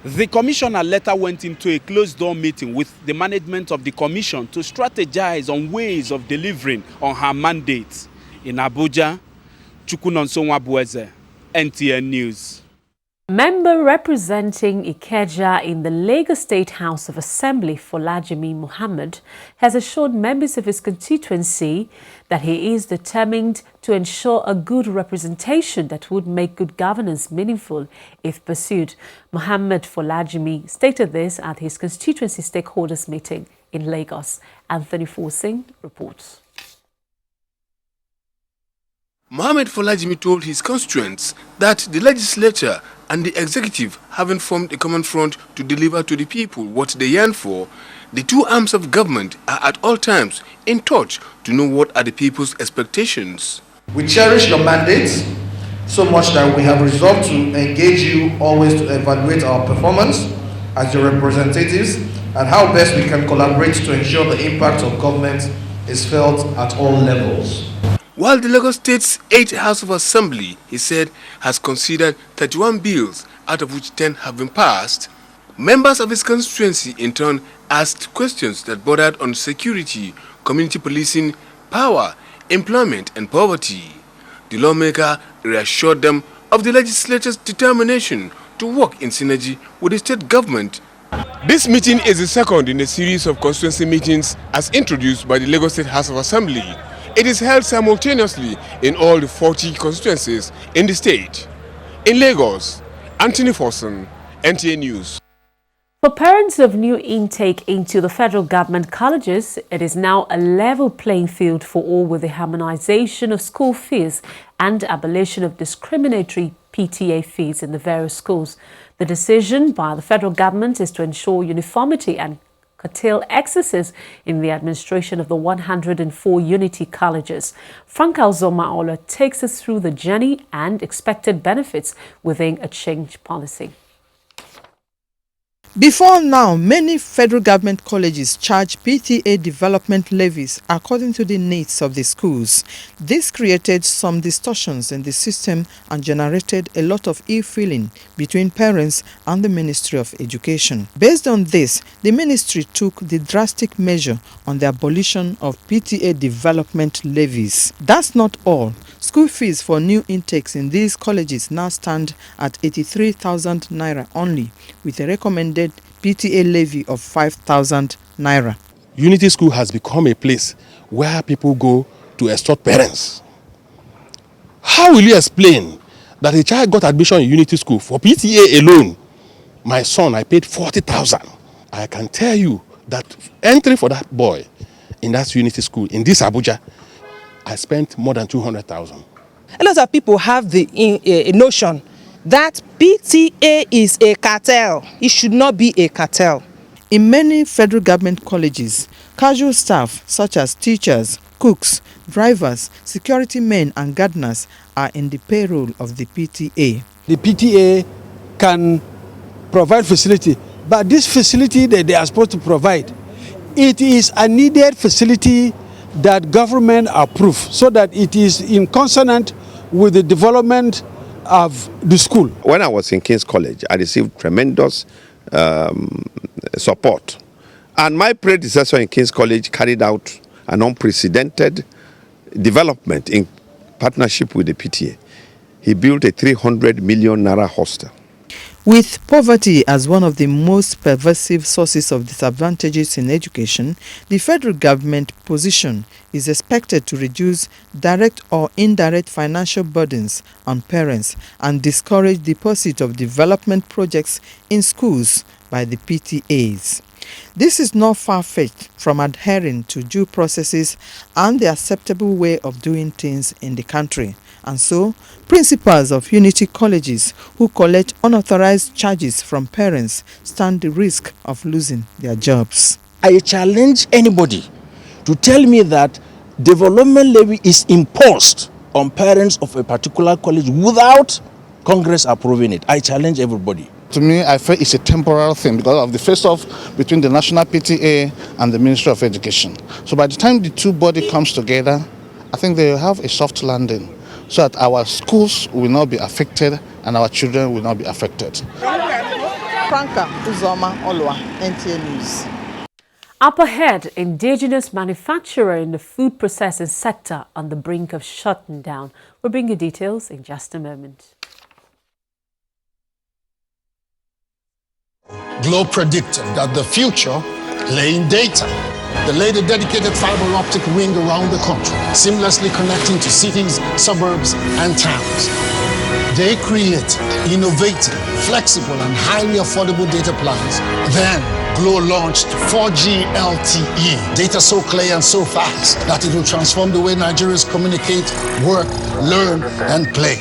The commissioner later went into a closed-door meeting with the management of the commission to strategize on ways of delivering on her mandate. In Abuja, Chukwunonso Nwabueze, NTN News. Member representing Ikeja in the Lagos State House of Assembly, Folajimi Muhammad, has assured members of his constituency that he is determined to ensure a good representation that would make good governance meaningful if pursued. Muhammad Folajimi stated this at his constituency stakeholders meeting in Lagos. Anthony Forsing reports. Mohammed Folajimi told his constituents that the legislature and the executive, having formed a common front to deliver to the people what they yearn for, the two arms of government are at all times in touch to know what are the people's expectations. We cherish your mandates so much that we have resolved to engage you always to evaluate our performance as your representatives and how best we can collaborate to ensure the impact of government is felt at all levels. While the Lagos State's 8th House of Assembly, he said, has considered 31 bills, out of which 10 have been passed, members of his constituency in turn asked questions that bordered on security, community policing, power, employment and poverty. The lawmaker reassured them of the legislature's determination to work in synergy with the state government. This meeting is the second in a series of constituency meetings as introduced by the Lagos State House of Assembly. It is held simultaneously in all the 40 constituencies in the state. In Lagos, Anthony Forson, NTA News. For parents of new intake into the federal government colleges, it is now a level playing field for all with the harmonization of school fees and abolition of discriminatory PTA fees in the various schools. The decision by the federal government is to ensure uniformity and curtail excesses in the administration of the 104 Unity colleges. Frank Alzoma-Ola takes us through the journey and expected benefits within a change policy. Before now, many federal government colleges charge PTA development levies according to the needs of the schools. This created some distortions in the system and generated a lot of ill-feeling between parents and the Ministry of Education. Based on this, the ministry took the drastic measure on the abolition of PTA development levies. That's not all. School fees for new intakes in these colleges now stand at 83,000 naira only, with a recommended PTA levy of 5,000 naira. Unity School has become a place where people go to extort parents. How will you explain that a child got admission in Unity School for PTA alone? My son, I paid 40,000. I can tell you that entry for that boy in that Unity School in this Abuja, I spent more than 200,000. A lot of people have the notion that PTA is a cartel. It should not be a cartel. In many federal government colleges, casual staff such as teachers, cooks, drivers, security men and gardeners are in the payroll of the PTA. The PTA can provide facility, but this facility that they are supposed to provide, it is a needed facility that government approve so that it is in consonant with the development of the school. When I was in King's College, I received tremendous support. And my predecessor in King's College carried out an unprecedented development in partnership with the PTA. He built a 300 million naira hostel. With poverty as one of the most pervasive sources of disadvantages in education, the federal government position is expected to reduce direct or indirect financial burdens on parents and discourage the pursuit of development projects in schools by the PTAs. This is not far-fetched from adhering to due processes and the acceptable way of doing things in the country. And so, principals of Unity colleges who collect unauthorized charges from parents stand the risk of losing their jobs. I challenge anybody to tell me that development levy is imposed on parents of a particular college without Congress approving it. I challenge everybody. To me, I feel it's a temporal thing because of the face-off between the National PTA and the Ministry of Education. So by the time the two bodies comes together, I think they will have a soft landing so that our schools will not be affected and our children will not be affected. Franca Uzoma Olwa, NTA News. Up ahead, indigenous manufacturer in the food processing sector on the brink of shutting down. We'll bring you details in just a moment. Globe predicted that the future lay in data. They laid a dedicated fiber optic ring around the country, seamlessly connecting to cities, suburbs, and towns. They created innovative, flexible, and highly affordable data plans. Then, Glo launched 4G LTE, data so clear and so fast that it will transform the way Nigerians communicate, work, learn, and play.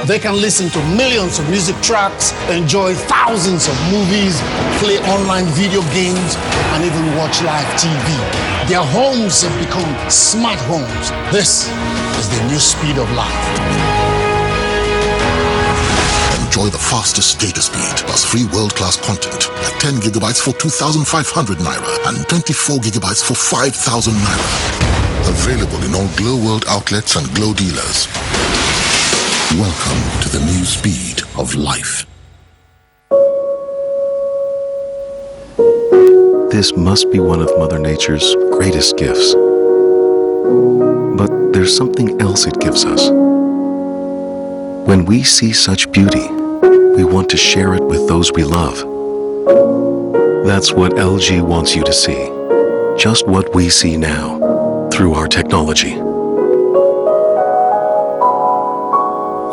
They can listen to millions of music tracks, enjoy thousands of movies, play online video games, and even watch live TV. Their homes have become smart homes. This is the new speed of life. Enjoy the fastest data speed plus free world-class content at 10 gigabytes for 2,500 naira and 24 gigabytes for 5,000 naira. Available in all Glo World outlets and Glo dealers. Welcome to the new speed of life. This must be one of Mother Nature's greatest gifts. But there's something else it gives us. When we see such beauty, we want to share it with those we love. That's what LG wants you to see. Just what we see now, through our technology.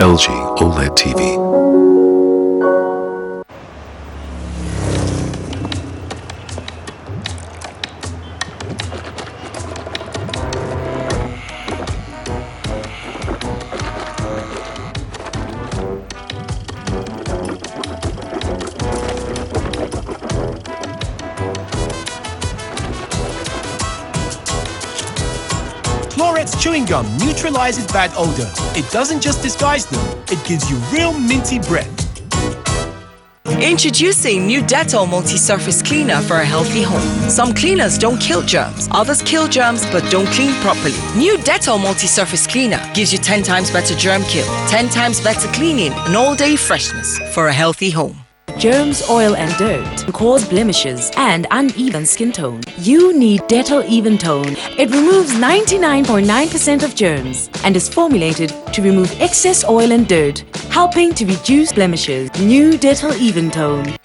LG OLED TV. Chewing gum neutralizes bad odor. It doesn't just disguise them, it gives you real minty breath. Introducing new Dettol multi-surface cleaner for a healthy home. Some cleaners don't kill germs, others kill germs but don't clean properly. New Dettol multi-surface cleaner gives you 10 times better germ kill, 10 times better cleaning, and all-day freshness for a healthy home. Germs, oil and dirt cause blemishes and uneven skin tone. You need Dettol Even Tone. It removes 99.9% of germs and is formulated to remove excess oil and dirt, helping to reduce blemishes. New Dettol Even Tone.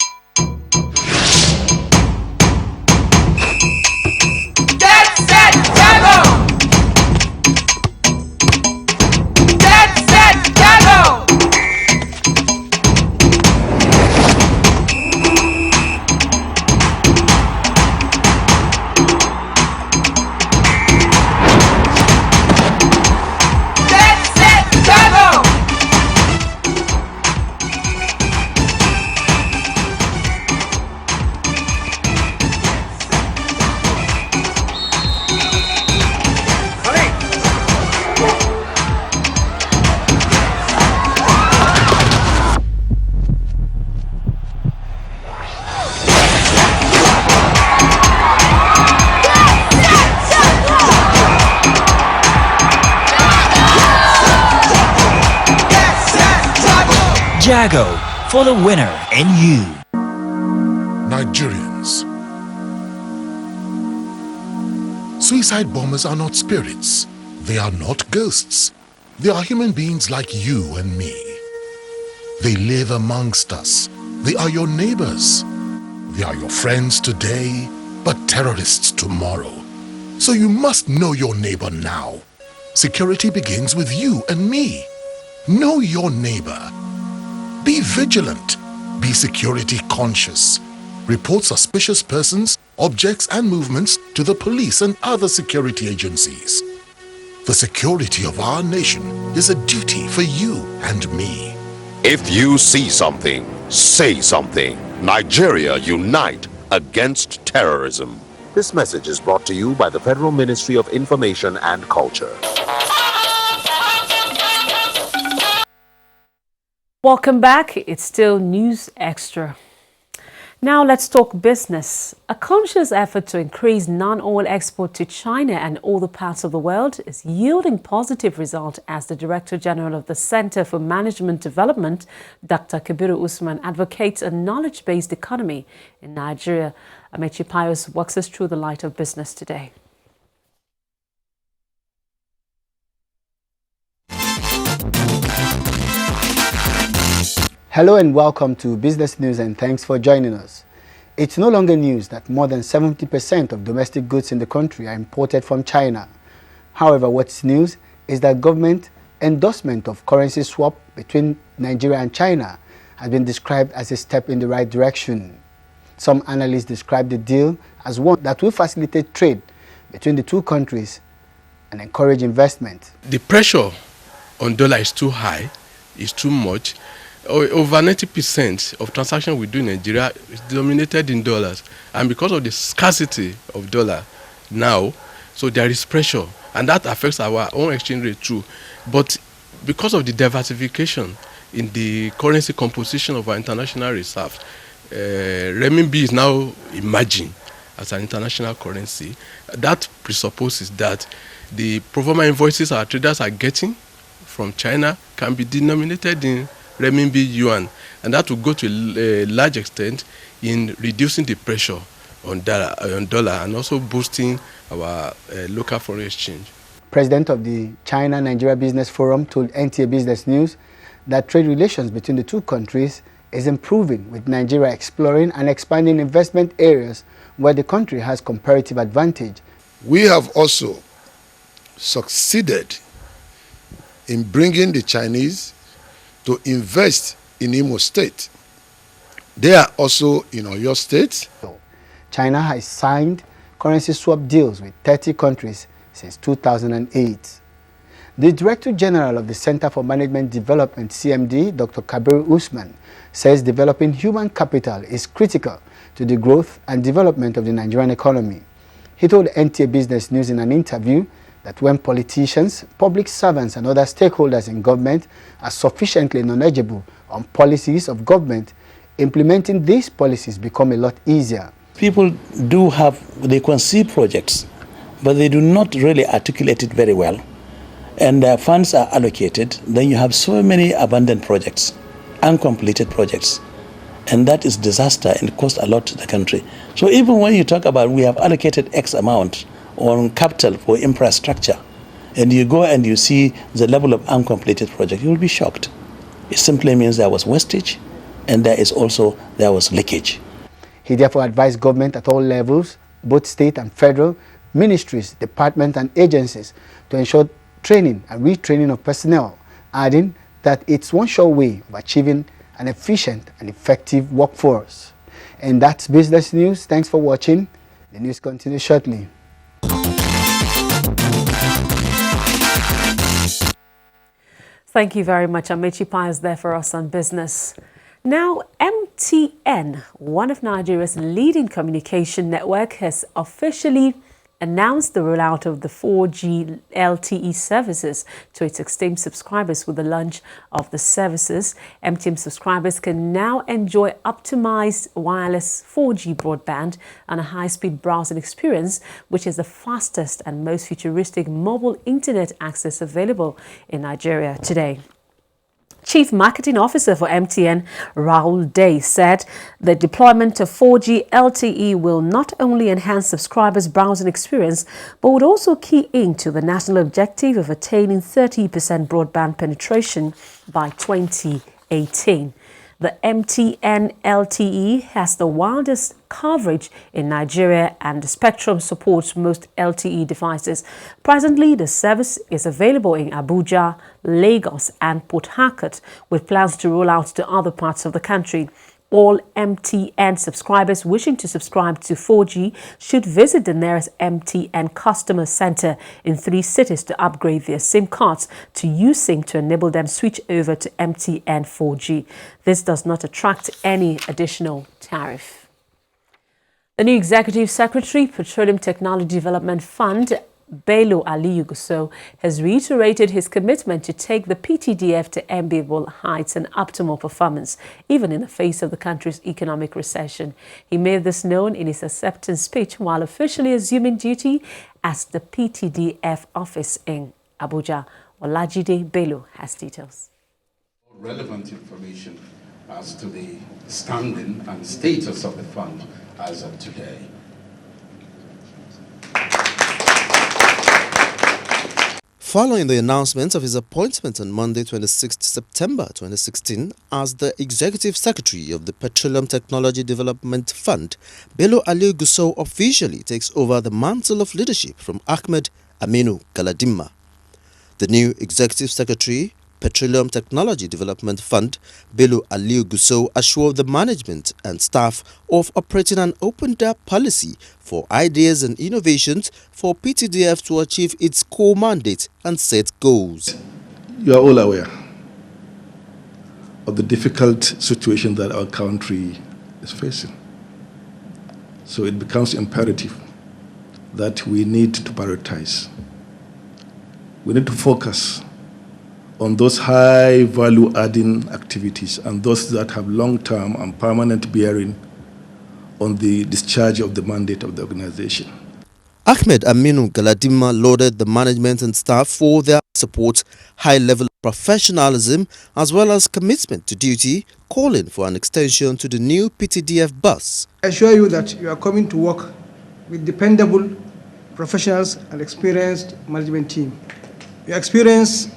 Jago for the winner and you. Nigerians. Suicide bombers are not spirits. They are not ghosts. They are human beings like you and me. They live amongst us. They are your neighbors. They are your friends today, but terrorists tomorrow. So you must know your neighbor now. Security begins with you and me. Know your neighbor. Be vigilant. Be security conscious. Report suspicious persons, objects and movements to the police and other security agencies. The security of our nation is a duty for you and me. If you see something, say something. Nigeria, unite against terrorism. This message is brought to you by the Federal Ministry of Information and Culture. Welcome back. It's still News Extra. Now let's talk business. A conscious effort to increase non-oil export to China and other parts of the world is yielding positive results, as the Director General of the Center for Management Development, Dr. Kabiru Usman, advocates a knowledge-based economy in Nigeria. Amechi Pius walks us through the light of business today. Hello and welcome to Business News, and thanks for joining us. It's no longer news that more than 70% of domestic goods in the country are imported from China. However, what's news is that government endorsement of currency swap between Nigeria and China has been described as a step in the right direction. Some analysts describe the deal as one that will facilitate trade between the two countries and encourage investment. The pressure on dollar is too high, is too much. Over 90% of transactions we do in Nigeria is denominated in dollars, and because of the scarcity of dollar now, so there is pressure, and that affects our own exchange rate too. But because of the diversification in the currency composition of our international reserves, renminbi is now emerging as an international currency. That presupposes that the pro forma invoices our traders are getting from China can be denominated in renminbi yuan, and that will go to a large extent in reducing the pressure on dollar and also boosting our local foreign exchange. President of the China-Nigeria Business Forum told NTA Business News that trade relations between the two countries is improving, with Nigeria exploring and expanding investment areas where the country has comparative advantage. We have also succeeded in bringing the Chinese to invest in Imo State. They are also in Oyo State. China has signed currency swap deals with 30 countries since 2008. The Director General of the Center for Management Development, CMD, Dr. Kabiru Usman, says developing human capital is critical to the growth and development of the Nigerian economy. He told NTA Business News in an interview that when politicians, public servants and other stakeholders in government are sufficiently knowledgeable on policies of government, implementing these policies become a lot easier. People they conceive projects, but they do not really articulate it very well. And funds are allocated, then you have so many abandoned projects, uncompleted projects. And that is disaster and costs a lot to the country. So even when you talk about we have allocated X amount on capital for infrastructure, and you go and you see the level of uncompleted project, you will be shocked. It simply means there was wastage, and there was leakage. He therefore advised government at all levels, both state and federal, ministries, departments and agencies, to ensure training and retraining of personnel, adding that it's one sure way of achieving an efficient and effective workforce. And that's Business News. Thanks for watching. The news continues shortly. Thank you very much. Amechi Pius there for us on business. Now, MTN, one of Nigeria's leading communication network, has officially announced the rollout of the 4G LTE services to its esteemed subscribers. With the launch of the services, MTN subscribers can now enjoy optimized wireless 4G broadband and a high-speed browsing experience, which is the fastest and most futuristic mobile internet access available in Nigeria today. Chief Marketing Officer for MTN, Rahul Day, said the deployment of 4G LTE will not only enhance subscribers' browsing experience, but would also key into the national objective of attaining 30% broadband penetration by 2018. The MTN LTE has the widest coverage in Nigeria, and the spectrum supports most LTE devices. Presently, the service is available in Abuja, Lagos and Port Harcourt, with plans to roll out to other parts of the country. All MTN subscribers wishing to subscribe to 4G should visit the nearest MTN customer center in 3 cities to upgrade their SIM cards to USync to enable them switch over to MTN 4G. This does not attract any additional tariff. The new Executive Secretary, Petroleum Technology Development Fund, Bello Aliyu Gusau, has reiterated his commitment to take the PTDF to enviable heights and optimal performance, even in the face of the country's economic recession. He made this known in his acceptance speech while officially assuming duty as the PTDF office in Abuja. Olajide Bello has details. Relevant information as to the standing and status of the fund as of today. Following the announcement of his appointment on Monday, 26 September 2016 as the Executive Secretary of the Petroleum Technology Development Fund, Bello Aliyu Gusau officially takes over the mantle of leadership from Ahmed Aminu Galadima. The new Executive Secretary, Petroleum Technology Development Fund, Bello Aliyu Gusau, assured the management and staff of operating an open-door policy for ideas and innovations for PTDF to achieve its core mandate and set goals. You are all aware of the difficult situation that our country is facing. So it becomes imperative that we need to prioritize. We need to focus on those high value-adding activities and those that have long-term and permanent bearing on the discharge of the mandate of the organization. Ahmed Aminu Galadima lauded the management and staff for their support, high level of professionalism, as well as commitment to duty, calling for an extension to the new PTDF bus. I assure you that you are coming to work with dependable professionals and experienced management team. Your experience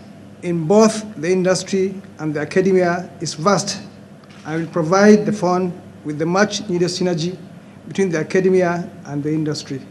in both the industry and the academia is vast and will provide the fund with the much needed synergy between the academia and the industry.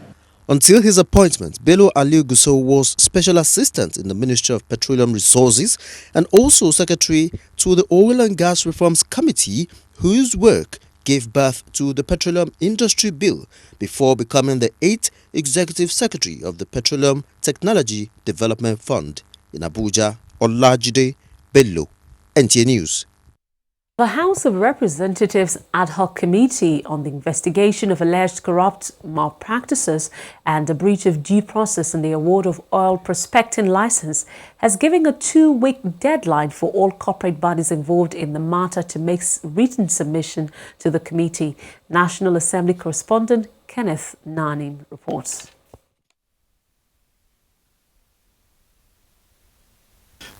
Until his appointment, Bello Aliyu Gusau was Special Assistant in the Ministry of Petroleum Resources and also Secretary to the Oil and Gas Reforms Committee, whose work gave birth to the Petroleum Industry Bill before becoming the 8th Executive Secretary of the Petroleum Technology Development Fund. In Abuja, Olajide Bello, NTA News. The House of Representatives Ad Hoc Committee on the investigation of alleged corrupt malpractices and a breach of due process in the award of oil prospecting license has given a 2-week deadline for all corporate bodies involved in the matter to make written submission to the committee. National Assembly correspondent Kenneth Nanim reports.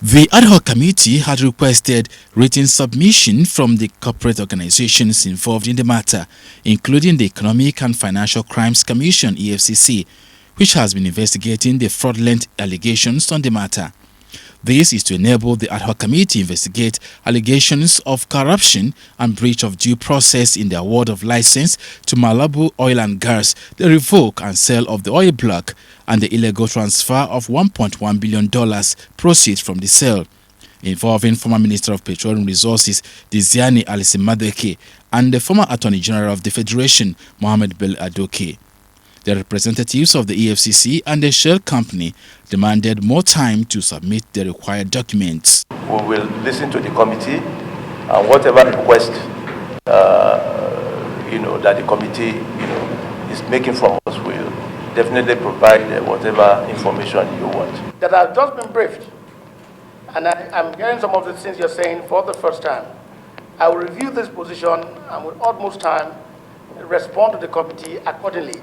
The ad hoc committee had requested written submission from the corporate organizations involved in the matter, including the Economic and Financial Crimes Commission (EFCC), which has been investigating the fraudulent allegations on the matter. This is to enable the ad hoc committee investigate allegations of corruption and breach of due process in the award of license to Malabu Oil and Gas, the revoke and sale of the oil block, and the illegal transfer of $1.1 billion proceeds from the sale, involving former Minister of Petroleum Resources Diziani Alisimadeke and the former Attorney General of the Federation, Mohamed Bello Adoke. The representatives of the EFCC and the shell company demanded more time to submit the required documents. We will listen to the committee and whatever request that the committee is making from us will definitely provide whatever information you want. That I've just been briefed, and I'm hearing some of the things you're saying for the first time. I will review this position and with utmost time respond to the committee accordingly.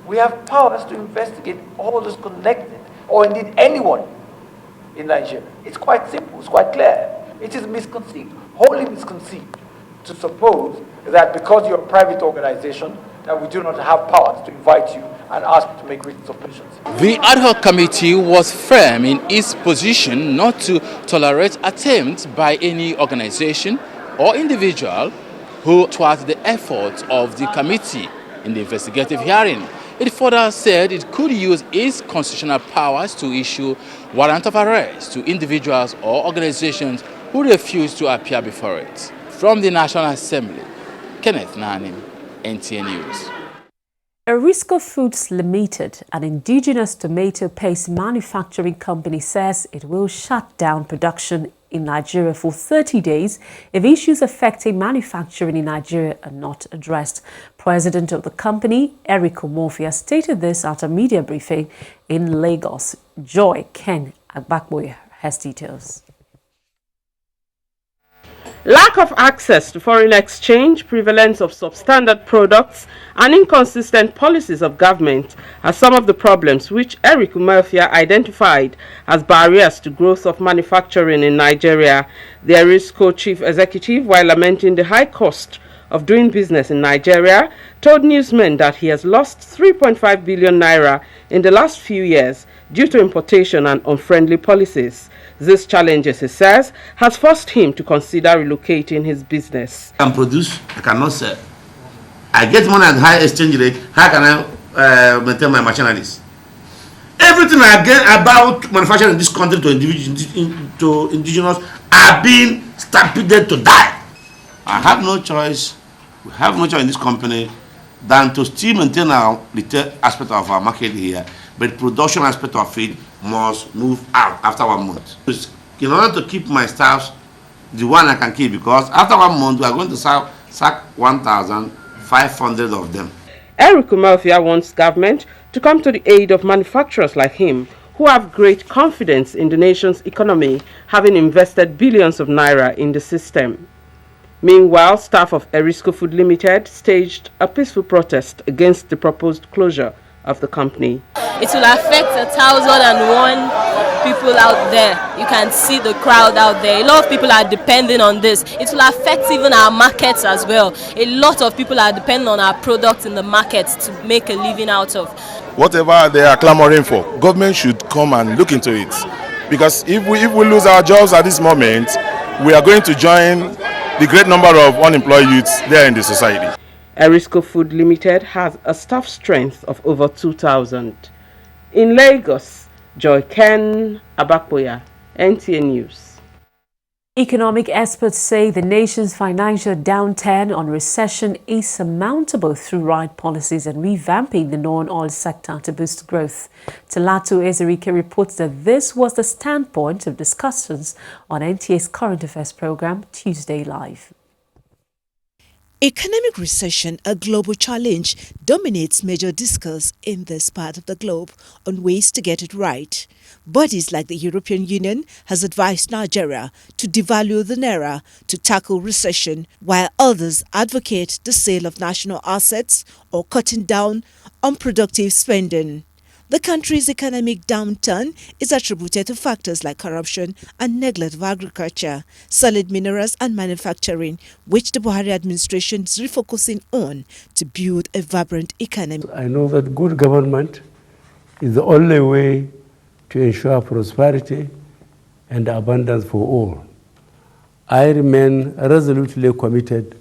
We have powers to investigate all those connected, or indeed anyone in Nigeria. It's quite simple, it's quite clear. It is misconceived, wholly misconceived, to suppose that because you're a private organization, that we do not have powers to invite you and ask you to make written submissions. The ad hoc committee was firm in its position not to tolerate attempts by any organization or individual who thwart the efforts of the committee in the investigative hearing. It further said it could use its constitutional powers to issue warrant of arrest to individuals or organizations who refuse to appear before it. From the National Assembly, Kenneth Nanim, NTA News. Erisco Foods Limited, an indigenous tomato paste manufacturing company, says it will shut down production in Nigeria for 30 days if issues affecting manufacturing in Nigeria are not addressed. President of the company, Eric Omofia, stated this at a media briefing in Lagos. Joy Ken Agbakboye has details. Lack of access to foreign exchange, prevalence of substandard products, and inconsistent policies of government are some of the problems which Eric Umofia identified as barriers to growth of manufacturing in Nigeria. The Erisco chief executive, while lamenting the high cost of doing business in Nigeria, told newsmen that he has lost 3.5 billion naira in the last few years due to importation and unfriendly policies. These challenges, he says, has forced him to consider relocating his business. I can produce, I cannot sell. I get money at high exchange rate, how can I maintain my machineries? Everything I get about manufacturing in this country to indigenous are being stampeded to die. I have no choice, we have no choice in this company than to still maintain our retail aspect of our market here, but production aspect of it must move out after 1 month. In order to keep my staff, the one I can keep, because after 1 month we are going to sack 1,500 of them. Eric Umofia wants government to come to the aid of manufacturers like him who have great confidence in the nation's economy, having invested billions of naira in the system. Meanwhile, staff of Erisco Food Limited staged a peaceful protest against the proposed closure of the company. It will affect 1,001 people out there. You can see the crowd out there. A lot of people are depending on this. It will affect even our markets as well. A lot of people are depending on our products in the markets to make a living out of. Whatever they are clamoring for, government should come and look into it. Because if we lose our jobs at this moment, we are going to join the great number of unemployed youths there in the society. Erisco Food Limited has a staff strength of over 2,000. In Lagos, Joy Ken Abakoya, NTA News. Economic experts say the nation's financial downturn on recession is surmountable through right policies and revamping the non-oil sector to boost growth. Talatu Ezerike reports that this was the standpoint of discussions on NTA's Current Affairs program, Tuesday Live. Economic recession, a global challenge, dominates major discourse in this part of the globe on ways to get it right. Bodies like the European Union has advised Nigeria to devalue the naira to tackle recession, while others advocate the sale of national assets or cutting down unproductive spending. The country's economic downturn is attributed to factors like corruption and neglect of agriculture, solid minerals and manufacturing, which the Buhari administration is refocusing on to build a vibrant economy. I know that good government is the only way to ensure prosperity and abundance for all. I remain resolutely committed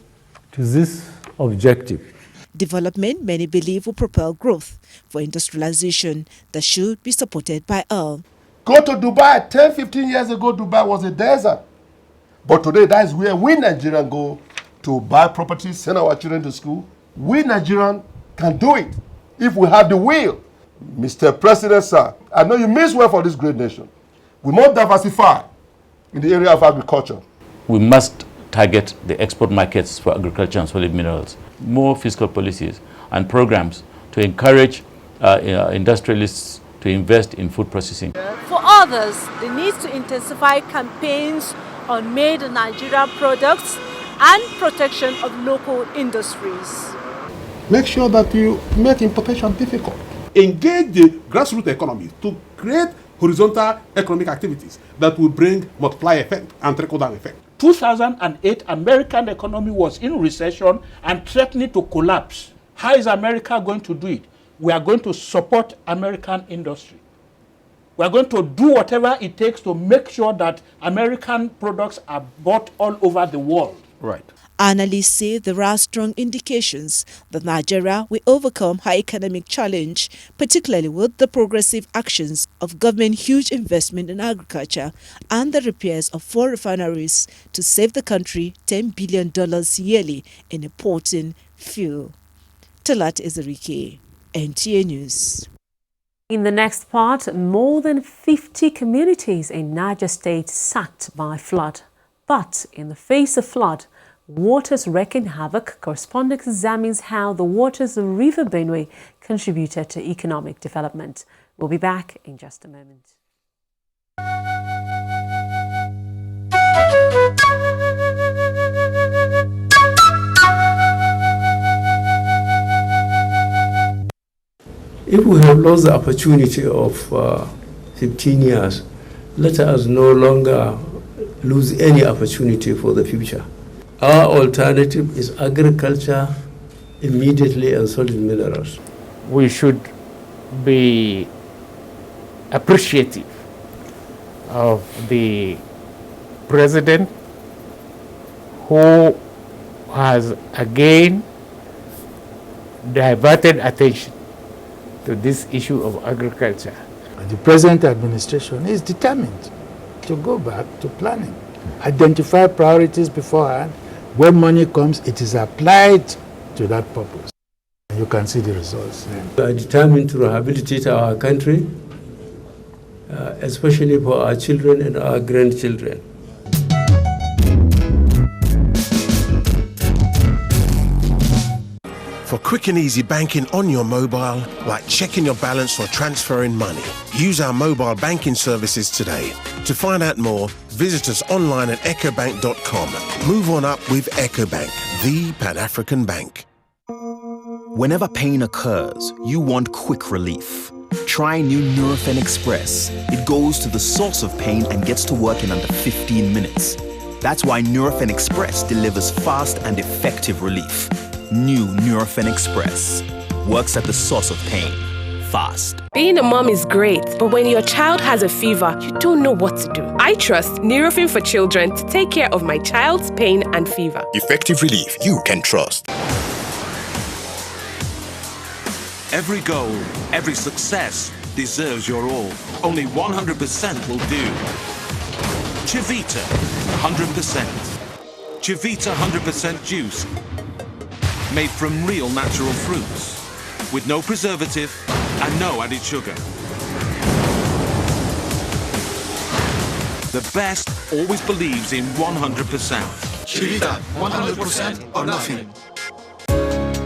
to this objective. Development, many believe, will propel growth for industrialization that should be supported by all. Go to Dubai. 10, 15 years ago, Dubai was a desert. But today, that is where we Nigerians go to buy properties, send our children to school. We Nigerians can do it if we have the will. Mr. President, sir, I know you mean well for this great nation. We must diversify in the area of agriculture. We must target the export markets for agriculture and solid minerals. More fiscal policies and programs to encourage industrialists to invest in food processing. For others, the need to intensify campaigns on made in Nigeria products and protection of local industries. Make sure that you make importation difficult. Engage the grassroots economy to create horizontal economic activities that will bring multiplier effect and trickle-down effect. 2008, American economy was in recession and threatening to collapse. How is America going to do it? We are going to support American industry. We are going to do whatever it takes to make sure that American products are bought all over the world. Right. Analysts say there are strong indications that Nigeria will overcome her economic challenge, particularly with the progressive actions of government huge investment in agriculture and the repairs of 4 refineries to save the country $10 billion yearly in importing fuel. Talat Ezerike, NTA News. In the next part, more than 50 communities in Niger State sacked by flood. But in the face of flood, waters wreaking havoc. Correspondent examines how the waters of River Benue contributed to economic development. We'll be back in just a moment. If we have lost the opportunity of 15 years, let us no longer lose any opportunity for the future. Our alternative is agriculture immediately and solid minerals. We should be appreciative of the president who has again diverted attention to this issue of agriculture. The present administration is determined to go back to planning, identify priorities beforehand. When money comes, it is applied to that purpose. You can see the results. We are determined to rehabilitate our country, especially for our children and our grandchildren. For quick and easy banking on your mobile, like checking your balance or transferring money, use our mobile banking services today. To find out more, visit us online at ecobank.com. Move on up with EcoBank, the Pan-African bank. Whenever pain occurs, you want quick relief. Try new Nurofen Express. It goes to the source of pain and gets to work in under 15 minutes. That's why Nurofen Express delivers fast and effective relief. New Nurofen Express works at the source of pain, fast. Being a mom is great, but when your child has a fever, you don't know what to do. I trust Nurofen for Children to take care of my child's pain and fever. Effective relief you can trust. Every goal, every success deserves your all. Only 100% will do. Chivita, 100%. Chivita 100% juice. Made from real natural fruits, with no preservative and no added sugar. The best always believes in 100%. Chivita, 100% or nothing.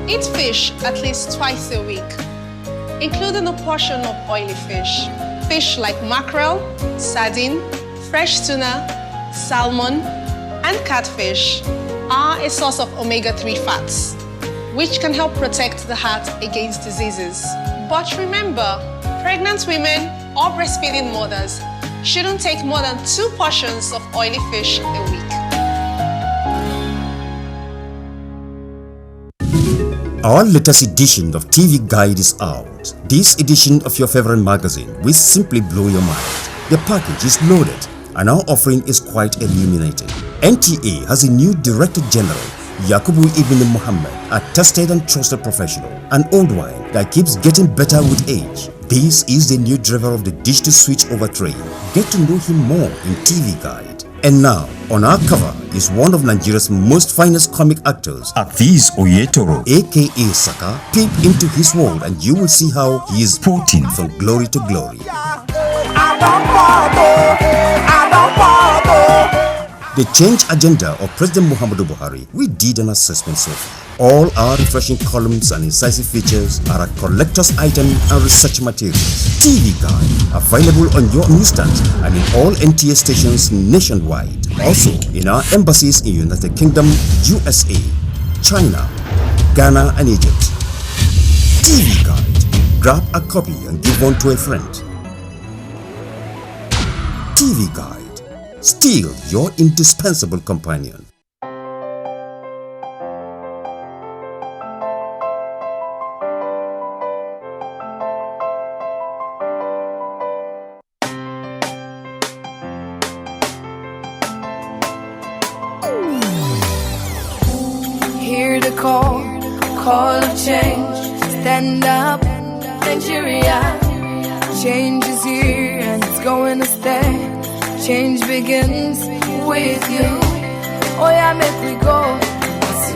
Eat fish at least twice a week, including a portion of oily fish. Fish like mackerel, sardine, fresh tuna, salmon, and catfish are a source of omega-3 fats, which can help protect the heart against diseases. But remember, pregnant women or breastfeeding mothers shouldn't take more than 2 portions of oily fish a week. Our latest edition of TV Guide is out. This edition of your favorite magazine will simply blow your mind. The package is loaded and our offering is quite illuminating. NTA has a new Director General, Yakubu Ibn Muhammad, a tested and trusted professional, an old wine that keeps getting better with age. This is the new driver of the digital switch over train. Get to know him more in TV Guide. And now, on our cover is one of Nigeria's most finest comic actors, Afiz Oyetoro, aka Saka. Peep into his world and you will see how he is porting from glory to glory. The change agenda of President Muhammadu Buhari, we did an assessment so far. All our refreshing columns and incisive features are a collector's item and research materials. TV Guide, available on your newsstands and in all NTA stations nationwide. Also in our embassies in United Kingdom, USA, China, Ghana and Egypt. TV Guide, grab a copy and give one to a friend. TV Guide, still your indispensable companion. call of change. Stand up, Nigeria. Change is here and it's going to stay. Change begins with you. Oh yeah, make we go.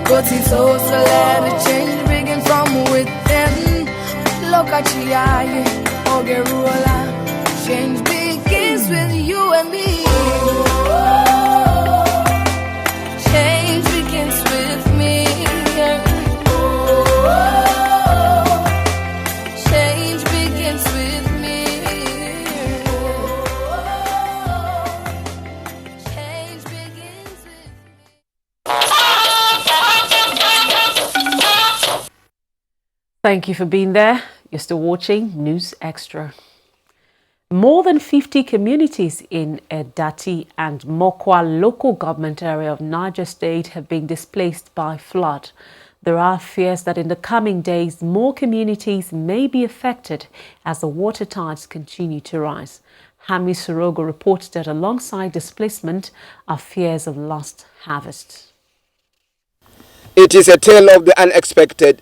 Go to so let the change begin from within. Look at you, Ogerola. Change begins with you and me. Change begins with me. Change begins with me. Change begins with me. Thank you for being there. You're still watching News Extra. More than 50 communities in Edati and Mokwa local government area of Niger State have been displaced by flood. There are fears that in the coming days, more communities may be affected as the water tides continue to rise. Hami Sorogo reports that alongside displacement are fears of lost harvest. It is a tale of the unexpected.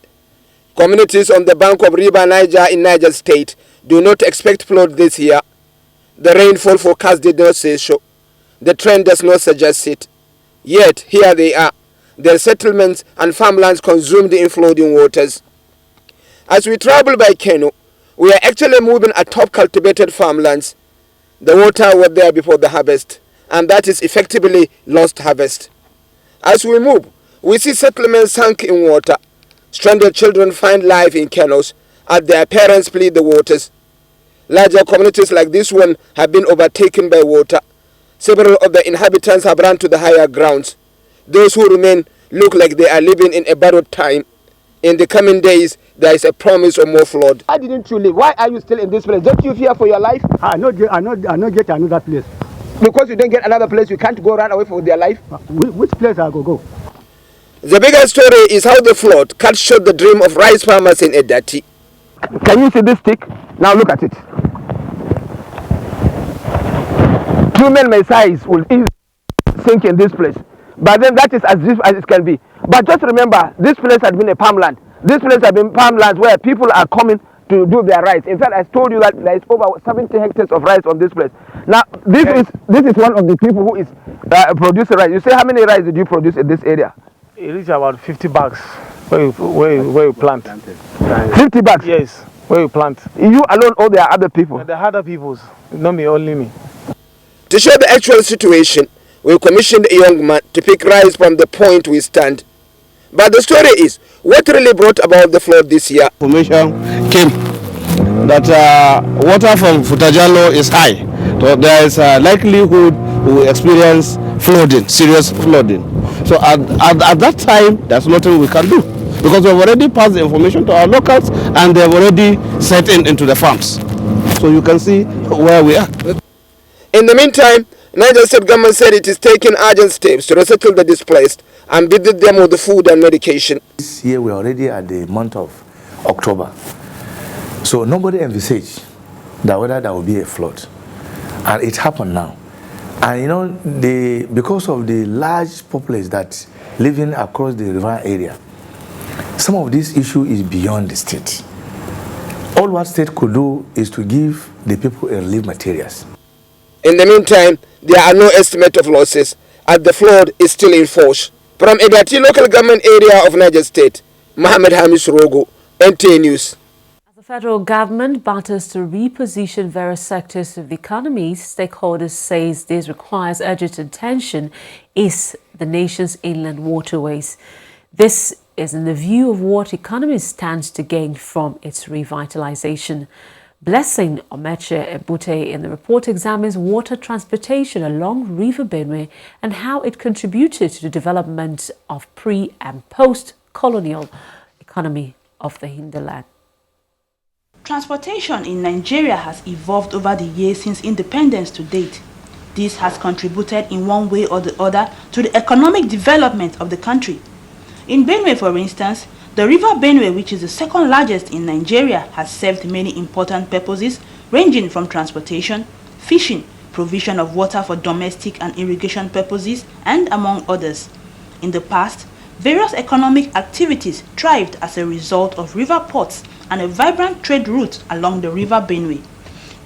Communities on the bank of River Niger in Niger State do not expect flood this year. The rainfall forecast did not say so. The trend does not suggest it. Yet, here they are. Their settlements and farmlands consumed in flooding waters. As we travel by canoe, we are actually moving atop cultivated farmlands. The water was there before the harvest, and that is effectively lost harvest. As we move, we see settlements sunk in water. Stranded children find life in canoes as their parents flee the waters. Larger communities like this one have been overtaken by water. Several of the inhabitants have run to the higher grounds. Those who remain look like they are living in a borrowed time. In the coming days, there is a promise of more flood. Why didn't you leave? Why are you still in this place? Don't you fear for your life? I not get another place. Because you don't get another place, you can't go run away for their life? Which place I go? The bigger story is how the flood cut short the dream of rice farmers in Edati. Can you see this stick? Now look at it. 2 men my size will easily sink in this place. But then that is as deep as it can be. But just remember, this place has been a farmland. This place has been farmlands where people are coming to do their rice. In fact, I told you that there is over 70 hectares of rice on this place. Now, this is one of the people who is producing rice. You say, how many rice did you produce in this area? It reached about 50 bags where you plant. 50 bags? Yes, where you plant. You alone or there are other people? There are other people, not me, only me. To show the actual situation, we commissioned a young man to pick rice from the point we stand. But the story is, what really brought about the flood this year? Information came that water from Futajalo is high. So there is a likelihood we will experience flooding, serious flooding. So at that time, there's nothing we can do. Because we've already passed the information to our locals and they've already set into the farms. So you can see where we are. In the meantime, Niger State government said it is taking urgent steps to resettle the displaced and visit them with the food and medication. This year we're already at the month of October. So nobody envisaged that whether there will be a flood. And it happened now. And you know, because of the large populace that living across the river area, some of this issue is beyond the state. All what state could do is to give the people relief materials. In the meantime, there are no estimate of losses as the flood is still in force. From Edati local government area of Niger State, Mohammed Hamis Rogo, NTA News. As the federal government battles to reposition various sectors of the economy, stakeholders say this requires urgent attention is the nation's inland waterways. This is in the view of what economies stands to gain from its revitalization. Blessing Omeche Ebute in the report examines water transportation along River Benue and how it contributed to the development of pre- and post-colonial economy of the hinterland. Transportation in Nigeria has evolved over the years since independence to date. This has contributed in one way or the other to the economic development of the country. In Benue, for instance, the River Benue, which is the second largest in Nigeria, has served many important purposes ranging from transportation, fishing, provision of water for domestic and irrigation purposes, and among others. In the past, Various economic activities thrived as a result of river ports and a vibrant trade route along the River Benue.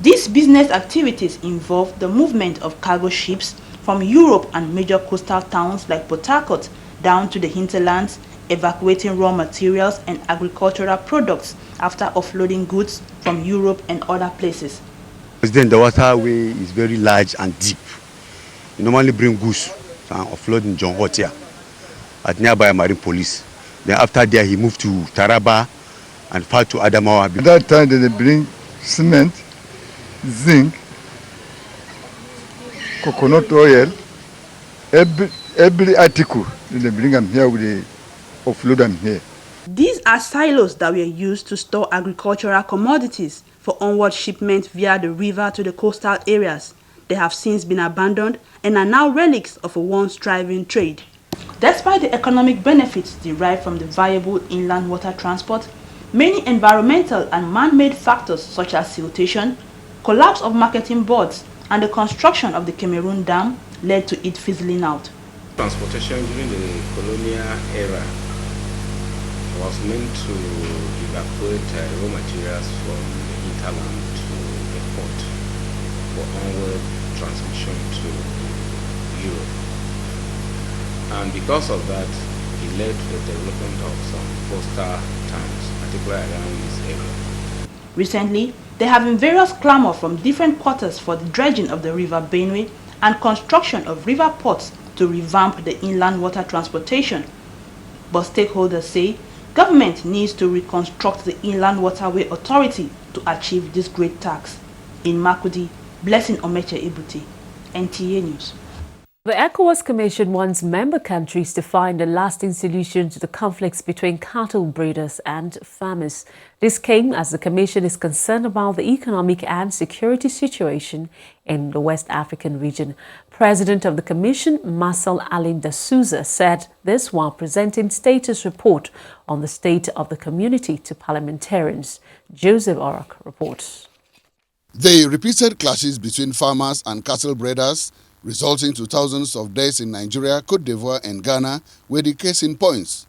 These business activities involve the movement of cargo ships from Europe and major coastal towns like Port Harcourt down to the hinterlands, evacuating raw materials and agricultural products after offloading goods from Europe and other places. Then the waterway is very large and deep. You normally bring goods and offload in John Hot here at nearby Marine Police. Then after that he moved to Taraba and far to Adamawa. At that time they bring cement, zinc, coconut oil, every article they bring them here with the offload them here. These are silos that were used to store agricultural commodities for onward shipment via the river to the coastal areas. They have since been abandoned and are now relics of a once thriving trade. Despite the economic benefits derived from the viable inland water transport, many environmental and man-made factors such as siltation, collapse of marketing boards, and the construction of the Cameroon Dam led to it fizzling out. Transportation during the colonial era was meant to evacuate raw materials from the hinterland to the port for onward transmission to Europe. And because of that, it led to the development of some coastal towns, particularly around this area. Recently, there have been various clamor from different quarters for the dredging of the River Benue and construction of river ports to revamp the inland water transportation. But stakeholders say government needs to reconstruct the Inland Waterway Authority to achieve this great task. In Makudi, Blessing Omeche Ebuti, NTA News. The ECOWAS Commission wants member countries to find a lasting solution to the conflicts between cattle breeders and farmers. This came as the Commission is concerned about the economic and security situation in the West African region. President of the Commission, Marcel Alain da Souza, said this while presenting status report on the state of the community to parliamentarians. Joseph Orok reports. The repeated clashes between farmers and cattle breeders resulting to thousands of deaths in Nigeria, Cote d'Ivoire and Ghana were the case in points.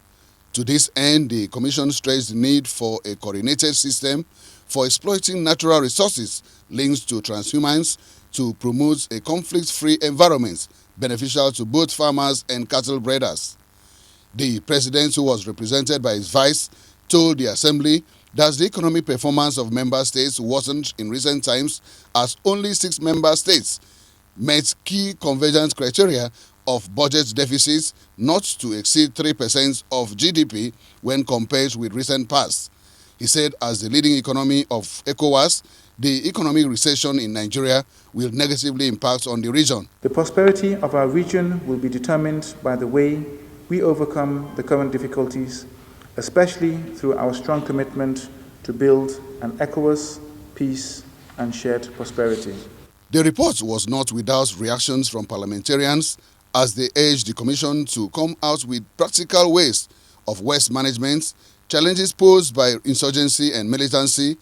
To this end, the Commission stressed the need for a coordinated system for exploiting natural resources linked to transhumance to promote a conflict-free environment beneficial to both farmers and cattle breeders. The President, who was represented by his vice, told the Assembly that the economic performance of member states worsened in recent times as only 6 member states met key convergence criteria of budget deficits not to exceed 3% of GDP when compared with recent past. He said as the leading economy of ECOWAS, the economic recession in Nigeria will negatively impact on the region. The prosperity of our region will be determined by the way we overcome the current difficulties, especially through our strong commitment to build an ECOWAS, peace and shared prosperity. The report was not without reactions from parliamentarians as they urged the Commission to come out with practical ways of waste management, challenges posed by insurgency and militancy.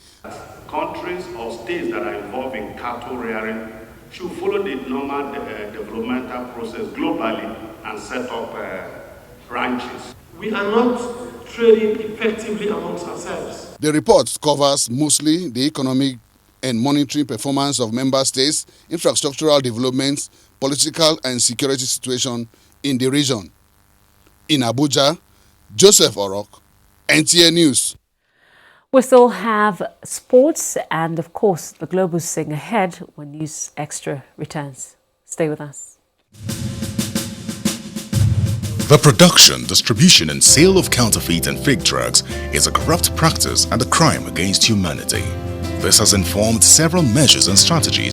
Countries or states that are involved in cattle rearing should follow the normal developmental process globally and set up ranches. We are not trading effectively amongst ourselves. The report covers mostly the economic and monetary performance of member states, infrastructural developments, political and security situation in the region. In Abuja, Joseph Orok, NTA News. We still have sports and, of course, the global sing ahead when News Extra returns. Stay with us. The production, distribution and sale of counterfeit and fake drugs is a corrupt practice and a crime against humanity. This has informed several measures and strategies